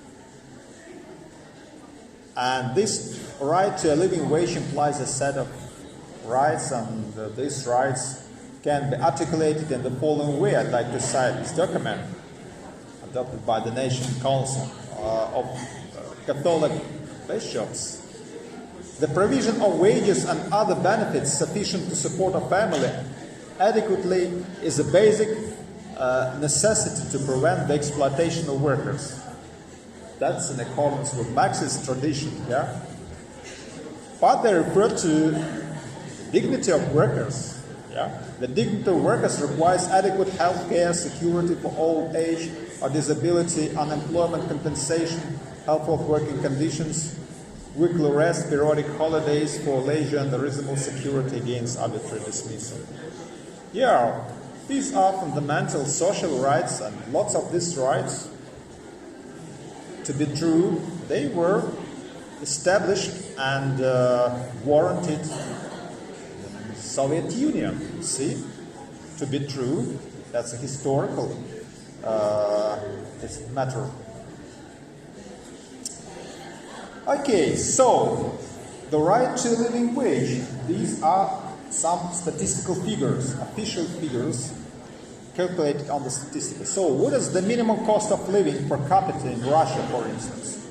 And this right to a living wage implies a set of rights, and these rights can be articulated in the following way. I'd like to cite this document adopted by the Nation Council of Catholic Bishops. The provision of wages and other benefits sufficient to support a family adequately is a basic necessity to prevent the exploitation of workers. That's in accordance with Marxist tradition, yeah? But they refer to dignity of workers, yeah? The dignity of workers requires adequate health care, security for old age or disability, unemployment compensation, health of working conditions, weekly rest, periodic holidays for leisure, and the reasonable security against arbitrary dismissal. Yeah, these are fundamental social rights, and lots of these rights, to be true, they were established and warranted in the Soviet Union. You see, to be true, that's a historical matter. Okay, so the right to a living wage. These are some statistical figures, official figures, calculated on the statistics. So what is the minimum cost of living per capita in Russia, for instance,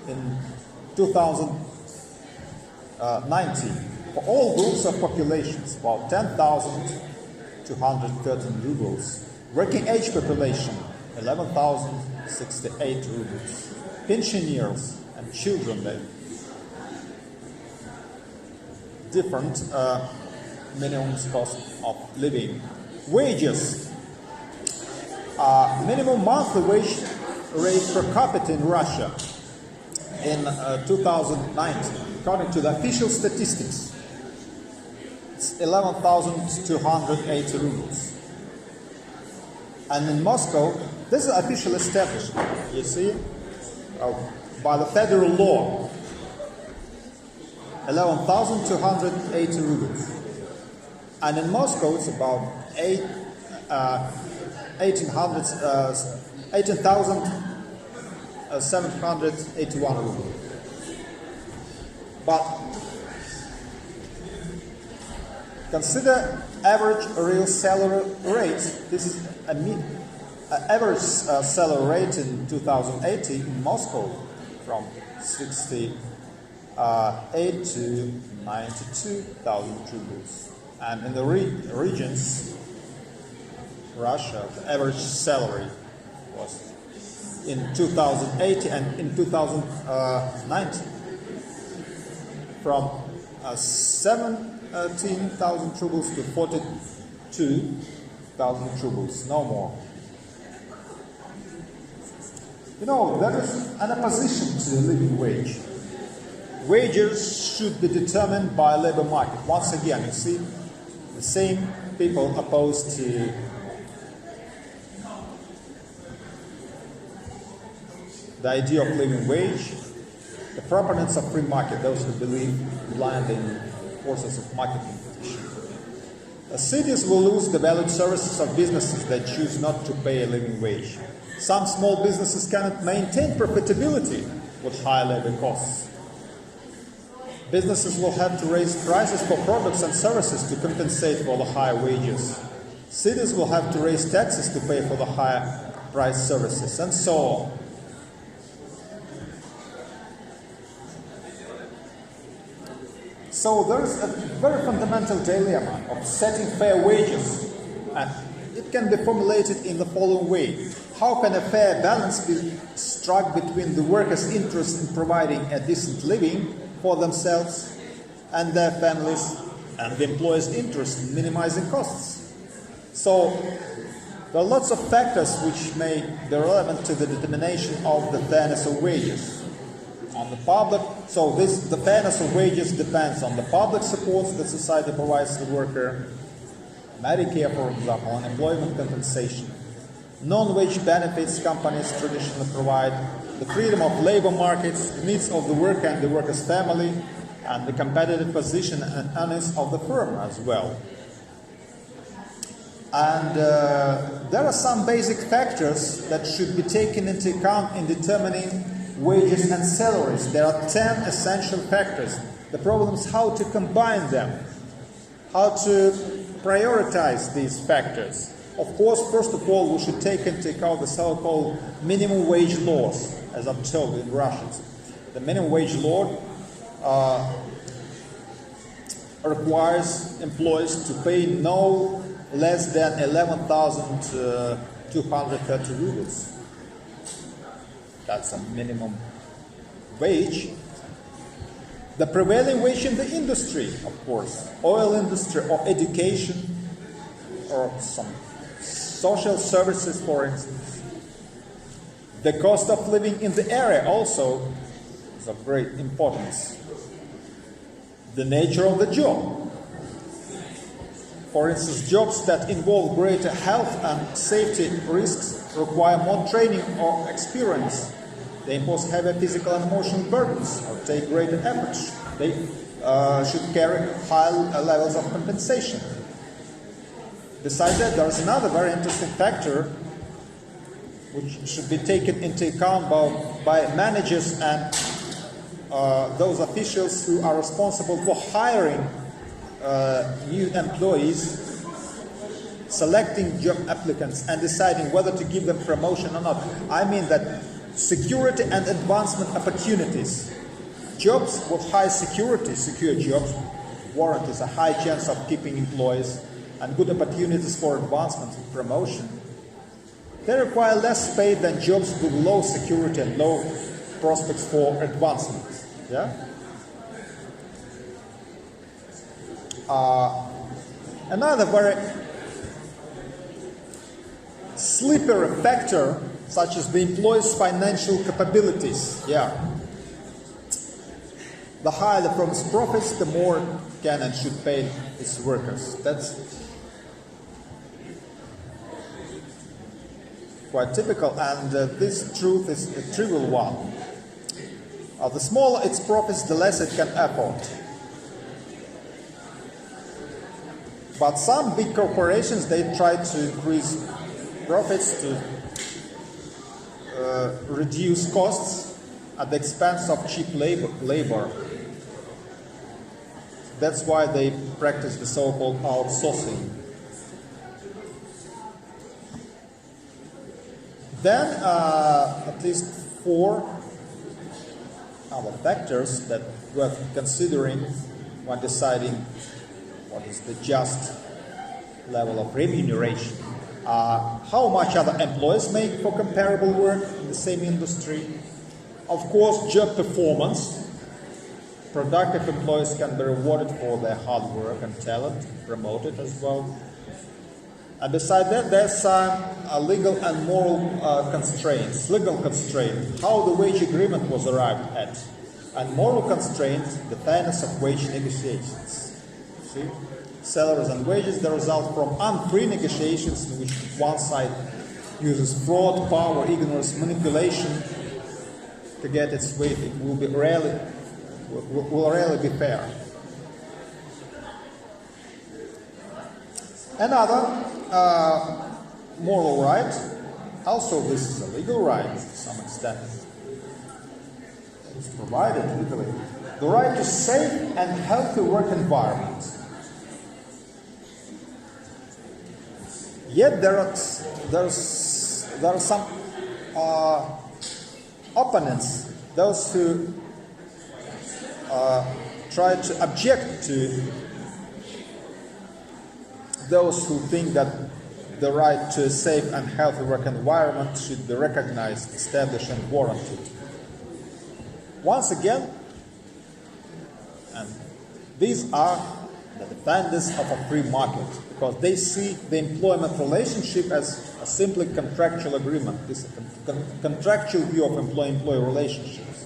in 2000, for all groups of populations, about 10,213 rubles. Working age population, 11,068 rubles. Pensioners and children, they different minimum cost of living. Wages. Minimum monthly wage rate per capita in Russia in 2019, according to the official statistics, it's 11,280 rubles. And in Moscow, this is officially established, you see, by the federal law, 11,280 rubles. And in Moscow, it's about 18,781 rubles. But consider average real salary rate. This is average salary rate in 2018 in Moscow from 68 to 92,000 rubles. And in the regions, Russia, the average salary was in 2008 and in 2019 from 17,000 rubles to 42,000 rubles, no more. You know, there is an opposition to the living wage. Wages should be determined by labor market. Once again, you see, the same people opposed to the idea of living wage, the proponents of free market, those who believe blind in forces of market competition. The cities will lose the valued services of businesses that choose not to pay a living wage. Some small businesses cannot maintain profitability with high labor costs. Businesses will have to raise prices for products and services to compensate for the higher wages. Cities will have to raise taxes to pay for the higher priced services, and so on. So there is a very fundamental dilemma of setting fair wages, and it can be formulated in the following way. How can a fair balance be struck between the workers' interest in providing a decent living for themselves and their families and the employers' interest in minimizing costs? So there are lots of factors which may be relevant to the determination of the fairness of wages. On the public, so the fairness of wages depends on the public supports that society provides to the worker, Medicare, for example, unemployment compensation, non-wage benefits companies traditionally provide, the freedom of labor markets, the needs of the worker and the worker's family, and the competitive position and earnings of the firm as well. And there are some basic factors that should be taken into account in determining wages and salaries. There are 10 essential factors. The problem is how to combine them, how to prioritize these factors. Of course, first of all, we should take into account the so-called minimum wage laws, as I'm told in Russian. The minimum wage law requires employees to pay no less than 11,230 rubles. That's a minimum wage. The prevailing wage in the industry, of course, oil industry or education or some social services, for instance. The cost of living in the area also is of great importance. The nature of the job. For instance, jobs that involve greater health and safety risks require more training or experience. They impose heavy physical and emotional burdens or take greater efforts. They should carry high levels of compensation. Besides that, there is another very interesting factor which should be taken into account by managers and those officials who are responsible for hiring new employees, selecting job applicants and deciding whether to give them promotion or not. I mean that security and advancement opportunities Jobs with high security, secure jobs, warranties a high chance of keeping employees and good opportunities for advancement and promotion. They require less pay than jobs with low security and low prospects for advancement. Yeah? Another very slippery factor, such as the employee's financial capabilities. Yeah. The higher the firm's profits, the more it can and should pay its workers. That's quite typical, and this truth is a trivial one. The smaller its profits, the less it can afford. But some big corporations, they try to increase profits to reduce costs at the expense of cheap labor. That's why they practice the so-called outsourcing. Then, at least 4 other factors that worth considering when deciding what is the just level of remuneration. How much other employees make for comparable work in the same industry. Of course, job performance. Productive employees can be rewarded for their hard work and talent, promoted as well. And beside that, there's legal and moral constraints. Legal constraint, how the wage agreement was arrived at. And moral constraints, the fairness of wage negotiations. See? Salaries and wages, they result from unfree negotiations in which one side uses fraud, power, ignorance, manipulation to get its way. It will rarely be fair. Another moral right, also this is a legal right to some extent. It's provided legally. The right to safe and healthy work environment. Yet there are some opponents, those who try to object to those who think that the right to a safe and healthy work environment should be recognized, established, and warranted. Once again, and these are the defenders of a free market, because they see the employment relationship as a simply contractual agreement. This is a contractual view of employee-employee relationships.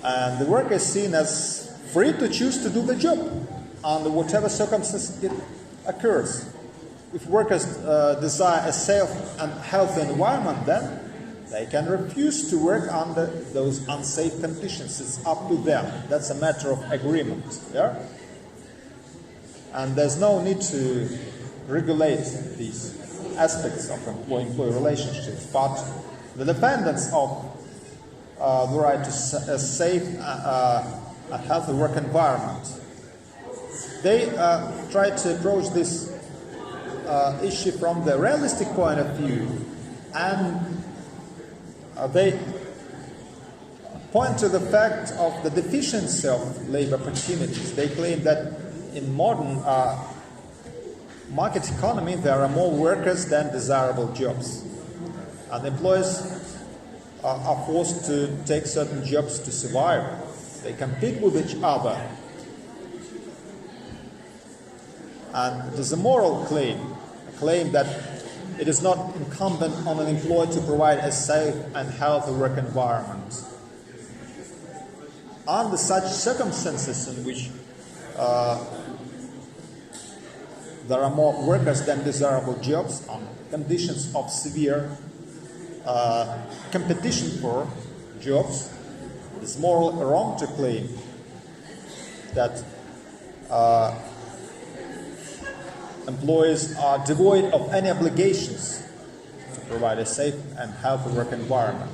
And the worker is seen as free to choose to do the job under whatever circumstances it occurs. If workers desire a safe and healthy environment, then they can refuse to work under those unsafe conditions. It's up to them. That's a matter of agreement. Yeah? And there's no need to regulate these aspects of employee-employee relationships. But the defendants of the right to a safe and healthy work environment, they try to approach this issue from the realistic point of view, and they point to the fact of the deficiency of labor opportunities. They claim that in modern market economy there are more workers than desirable jobs, and employers are forced to take certain jobs to survive. They compete with each other, and it is a moral claim, a claim that it is not incumbent on an employer to provide a safe and healthy work environment. Under such circumstances in which there are more workers than desirable jobs, on conditions of severe competition for jobs, it's morally wrong to claim that employees are devoid of any obligations to provide a safe and healthy work environment.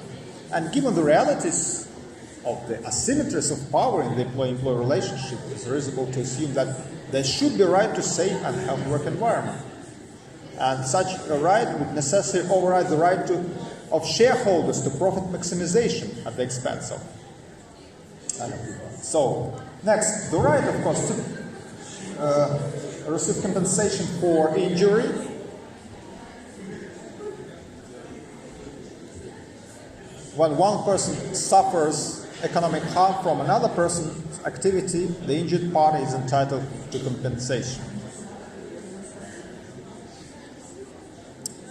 And given the realities of the asymmetries of power in the employee-employee relationship, it's reasonable to assume that there should be a right to safe and healthy work environment. And such a right would necessarily override the right of shareholders to profit maximization at the expense of So, next, the right, of course, to receive compensation for injury. When one person suffers economic harm from another person's activity, the injured party is entitled to compensation.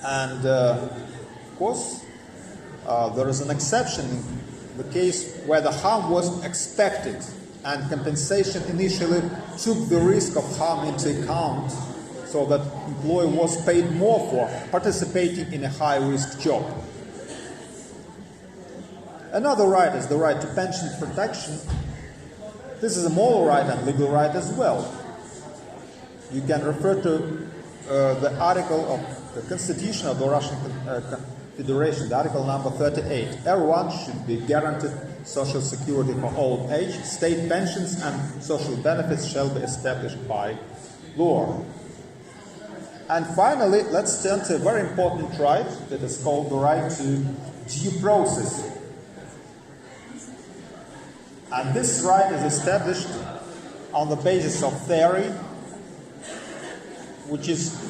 And, of course, there is an exception in the case where the harm was expected and compensation initially took the risk of harm into account, so that employee was paid more for participating in a high-risk job. Another right is the right to pension protection. This is a moral right and legal right as well. You can refer to the article of the Constitution of the Russian Federation, the article number 38. Everyone should be guaranteed social security for old age. State pensions and social benefits shall be established by law. And finally, let's turn to a very important right that is called the right to due process. And this right is established on the basis of theory, which is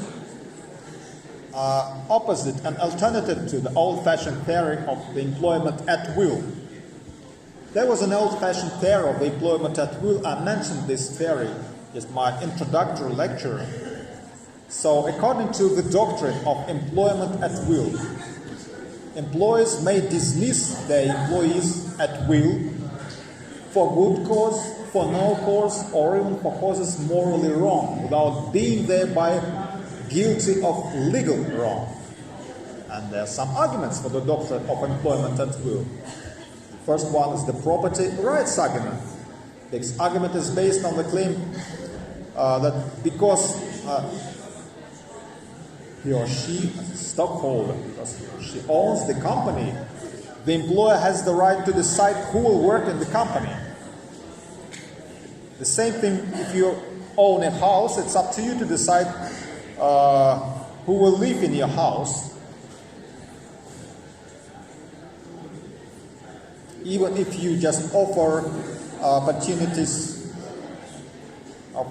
opposite and alternative to the old-fashioned theory of the employment at will. There was an old-fashioned theory of the employment at will. I mentioned this theory in my introductory lecture. So, according to the doctrine of employment at will, employers may dismiss their employees at will for good cause, for no cause, or even for causes morally wrong, without being thereby guilty of legal wrong. And there are some arguments for the doctrine of employment at will. The first one is the property rights argument. This argument is based on the claim that because he or she, as a stockholder, because he or she owns the company, the employer has the right to decide who will work in the company. The same thing if you own a house, it's up to you to decide who will live in your house. Even if you just offer opportunities of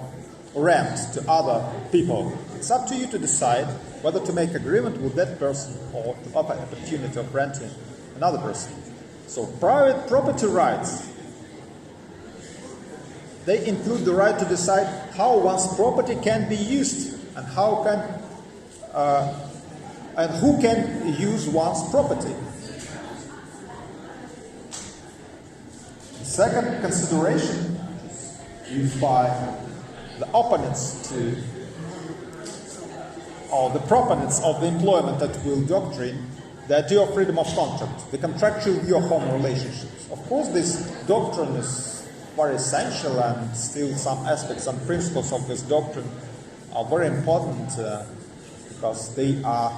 rent to other people, it's up to you to decide whether to make agreement with that person or to offer opportunity of renting another person. So private property rights, they include the right to decide how one's property can be used and how can and who can use one's property. The second consideration used by the opponents to, or the proponents of the employment at will doctrine, the idea of freedom of contract, the contractual view of home relationships. Of course, this doctrine is very essential, and still some aspects and principles of this doctrine are very important because they are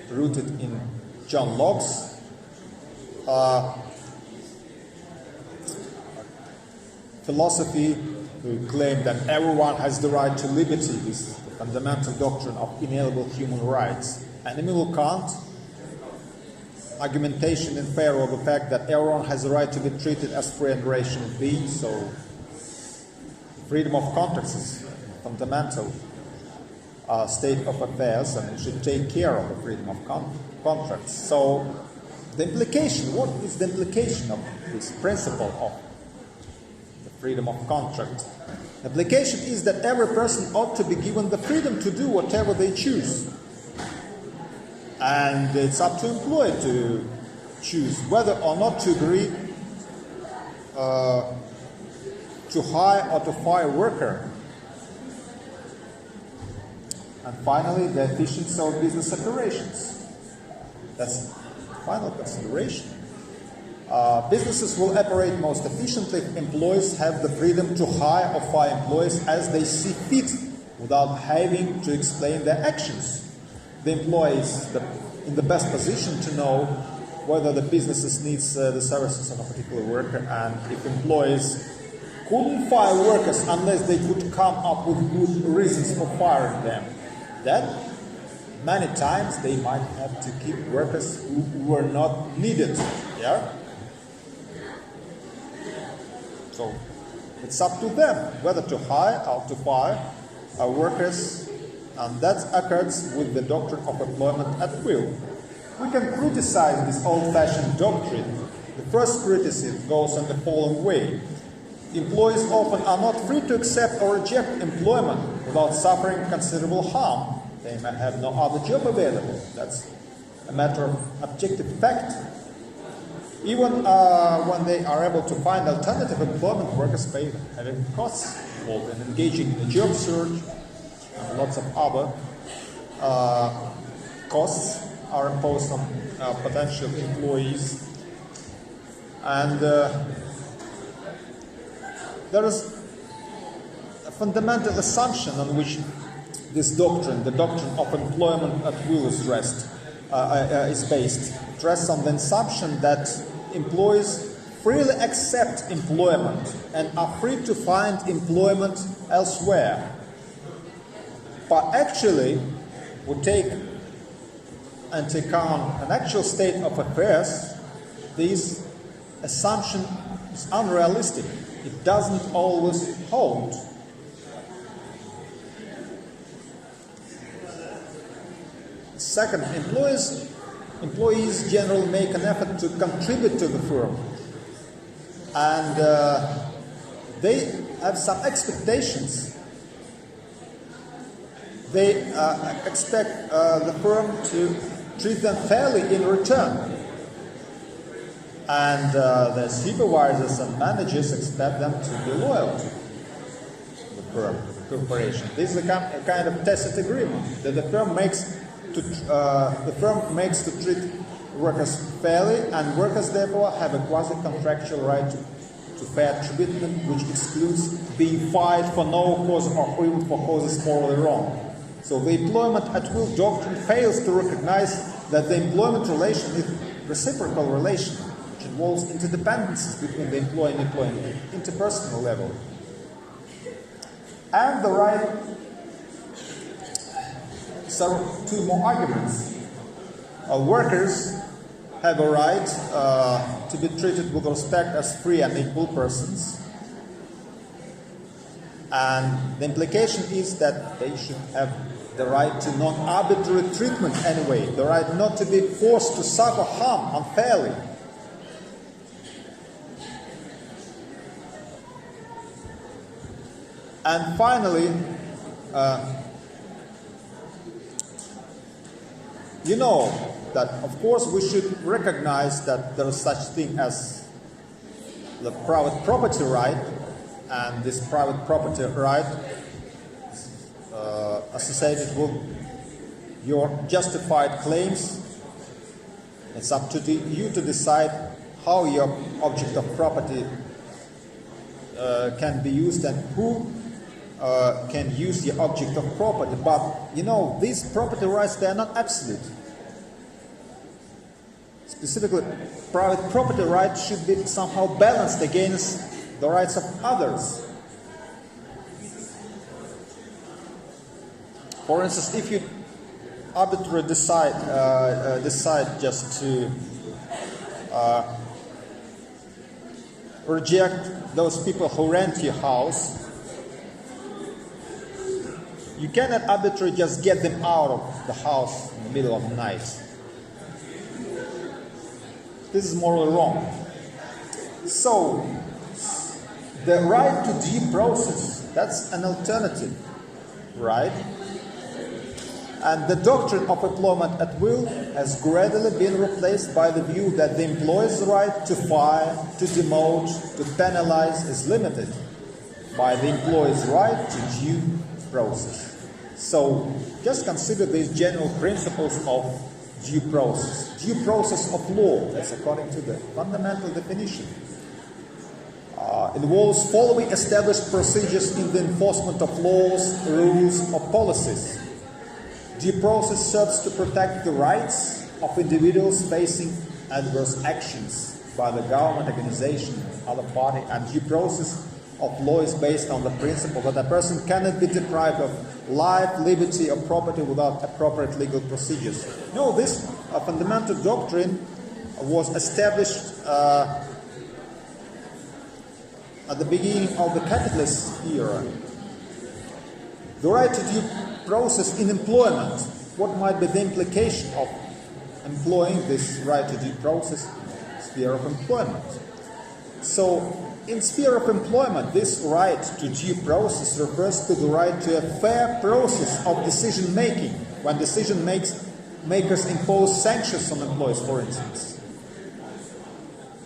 rooted in John Locke's philosophy, who claimed that everyone has the right to liberty, this the fundamental doctrine of inalienable human rights. And Immanuel Kant, argumentation in favor of the fact that everyone has the right to be treated as free and rational beings, so freedom of contracts is a fundamental state of affairs, and we should take care of the freedom of contracts. So the implication, what is the implication of this principle of the freedom of contract? The implication is that every person ought to be given the freedom to do whatever they choose. And it's up to employer to choose whether or not to agree to hire or to fire a worker. And finally, the efficiency of business operations. That's the final consideration. Businesses will operate most efficiently if employees have the freedom to hire or fire employees as they see fit, without having to explain their actions. The employee is in the best position to know whether the business needs the services of a particular worker, and if employees couldn't fire workers unless they could come up with good reasons for firing them, then many times they might have to keep workers who were not needed. Yeah? So it's up to them whether to hire or to fire workers, and that occurs with the doctrine of employment at will. We can criticize this old-fashioned doctrine. The first criticism goes in the following way. Employees often are not free to accept or reject employment without suffering considerable harm. They may have no other job available. That's a matter of objective fact. Even when they are able to find alternative employment, workers pay heavy costs involved in engaging in a job search, and lots of other costs are imposed on potential employees. And there is a fundamental assumption on which this doctrine, the doctrine of employment at will, is based. It rests on the assumption that employees freely accept employment and are free to find employment elsewhere. But actually, we take into account an actual state of affairs. This assumption is unrealistic. It doesn't always hold. Second, employees generally make an effort to contribute to the firm, and they have some expectations. They expect the firm to treat them fairly in return, and the supervisors and managers expect them to be loyal to the firm, the corporation. This is a kind of tacit agreement that the firm makes to treat workers fairly, and workers therefore have a quasi-contractual right to fair treatment, which excludes being fired for no cause or even for causes morally wrong. So the employment at will doctrine fails to recognize that the employment relation is a reciprocal relation, which involves interdependencies between the employee and employee at interpersonal level. And the right, so two more arguments. Workers have a right to be treated with respect as free and equal persons. And the implication is that they should have the right to non-arbitrary treatment anyway, the right not to be forced to suffer harm unfairly. And finally, you know that of course we should recognize that there is such thing as the private property right, and this private property right associated with your justified claims. It's up to you to decide how your object of property can be used and who can use the object of property. But you know, these property rights, they are not absolute. Specifically, private property rights should be somehow balanced against the rights of others. For instance, if you arbitrarily decide just to reject those people who rent your house, you cannot arbitrarily just get them out of the house in the middle of the night. This is morally wrong. So, the right to due process, that's an alternative right. And the doctrine of employment at will has gradually been replaced by the view that the employer's right to fire, to demote, to penalize is limited by the employer's right to due process. So, just consider these general principles of due process. Due process of law, that's according to the fundamental definition, involves following established procedures in the enforcement of laws, rules, or policies. Due process serves to protect the rights of individuals facing adverse actions by the government, organization, other party, and due process of law is based on the principle that a person cannot be deprived of life, liberty, or property without appropriate legal procedures. No, this fundamental doctrine was established at the beginning of the capitalist era. The right to due process in employment. What might be the implication of employing this right to due process sphere of employment? So, in sphere of employment, this right to due process refers to the right to a fair process of decision making when decision makers impose sanctions on employees, for instance.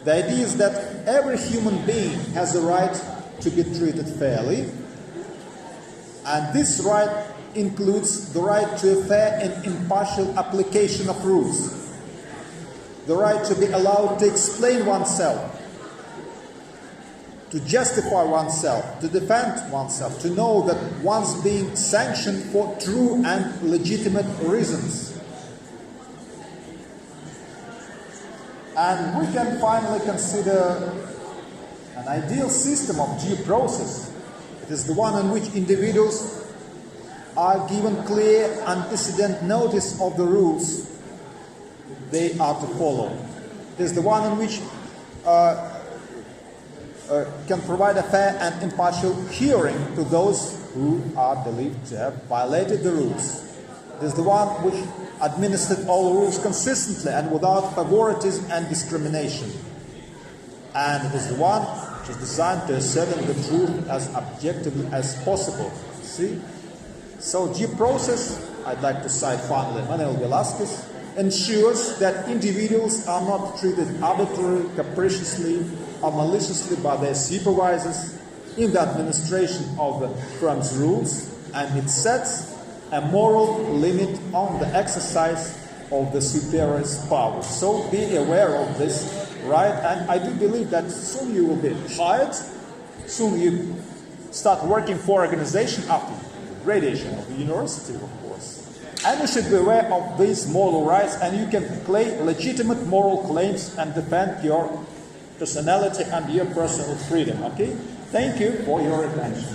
The idea is that every human being has the right to be treated fairly, and this right includes the right to a fair and impartial application of rules, the right to be allowed to explain oneself, to justify oneself, to defend oneself, to know that one's being sanctioned for true and legitimate reasons. And we can finally consider an ideal system of due process. It is the one in which individuals are given clear antecedent notice of the rules they are to follow. It is the one in which can provide a fair and impartial hearing to those who are believed to have violated the rules. It is the one which administered all rules consistently and without favoritism and discrimination. And it is the one which is designed to ascertain the truth as objectively as possible. See? So due process, I'd like to cite finally Manuel Velasquez, ensures that individuals are not treated arbitrarily, capriciously, or maliciously by their supervisors in the administration of the firm's rules, and it sets a moral limit on the exercise of the superior's power. So be aware of this, right? And I do believe that soon you will be hired, soon you start working for organization after graduation of the university, of course. And you should be aware of these moral rights, and you can claim legitimate moral claims and defend your personality and your personal freedom, okay? Thank you for your attention.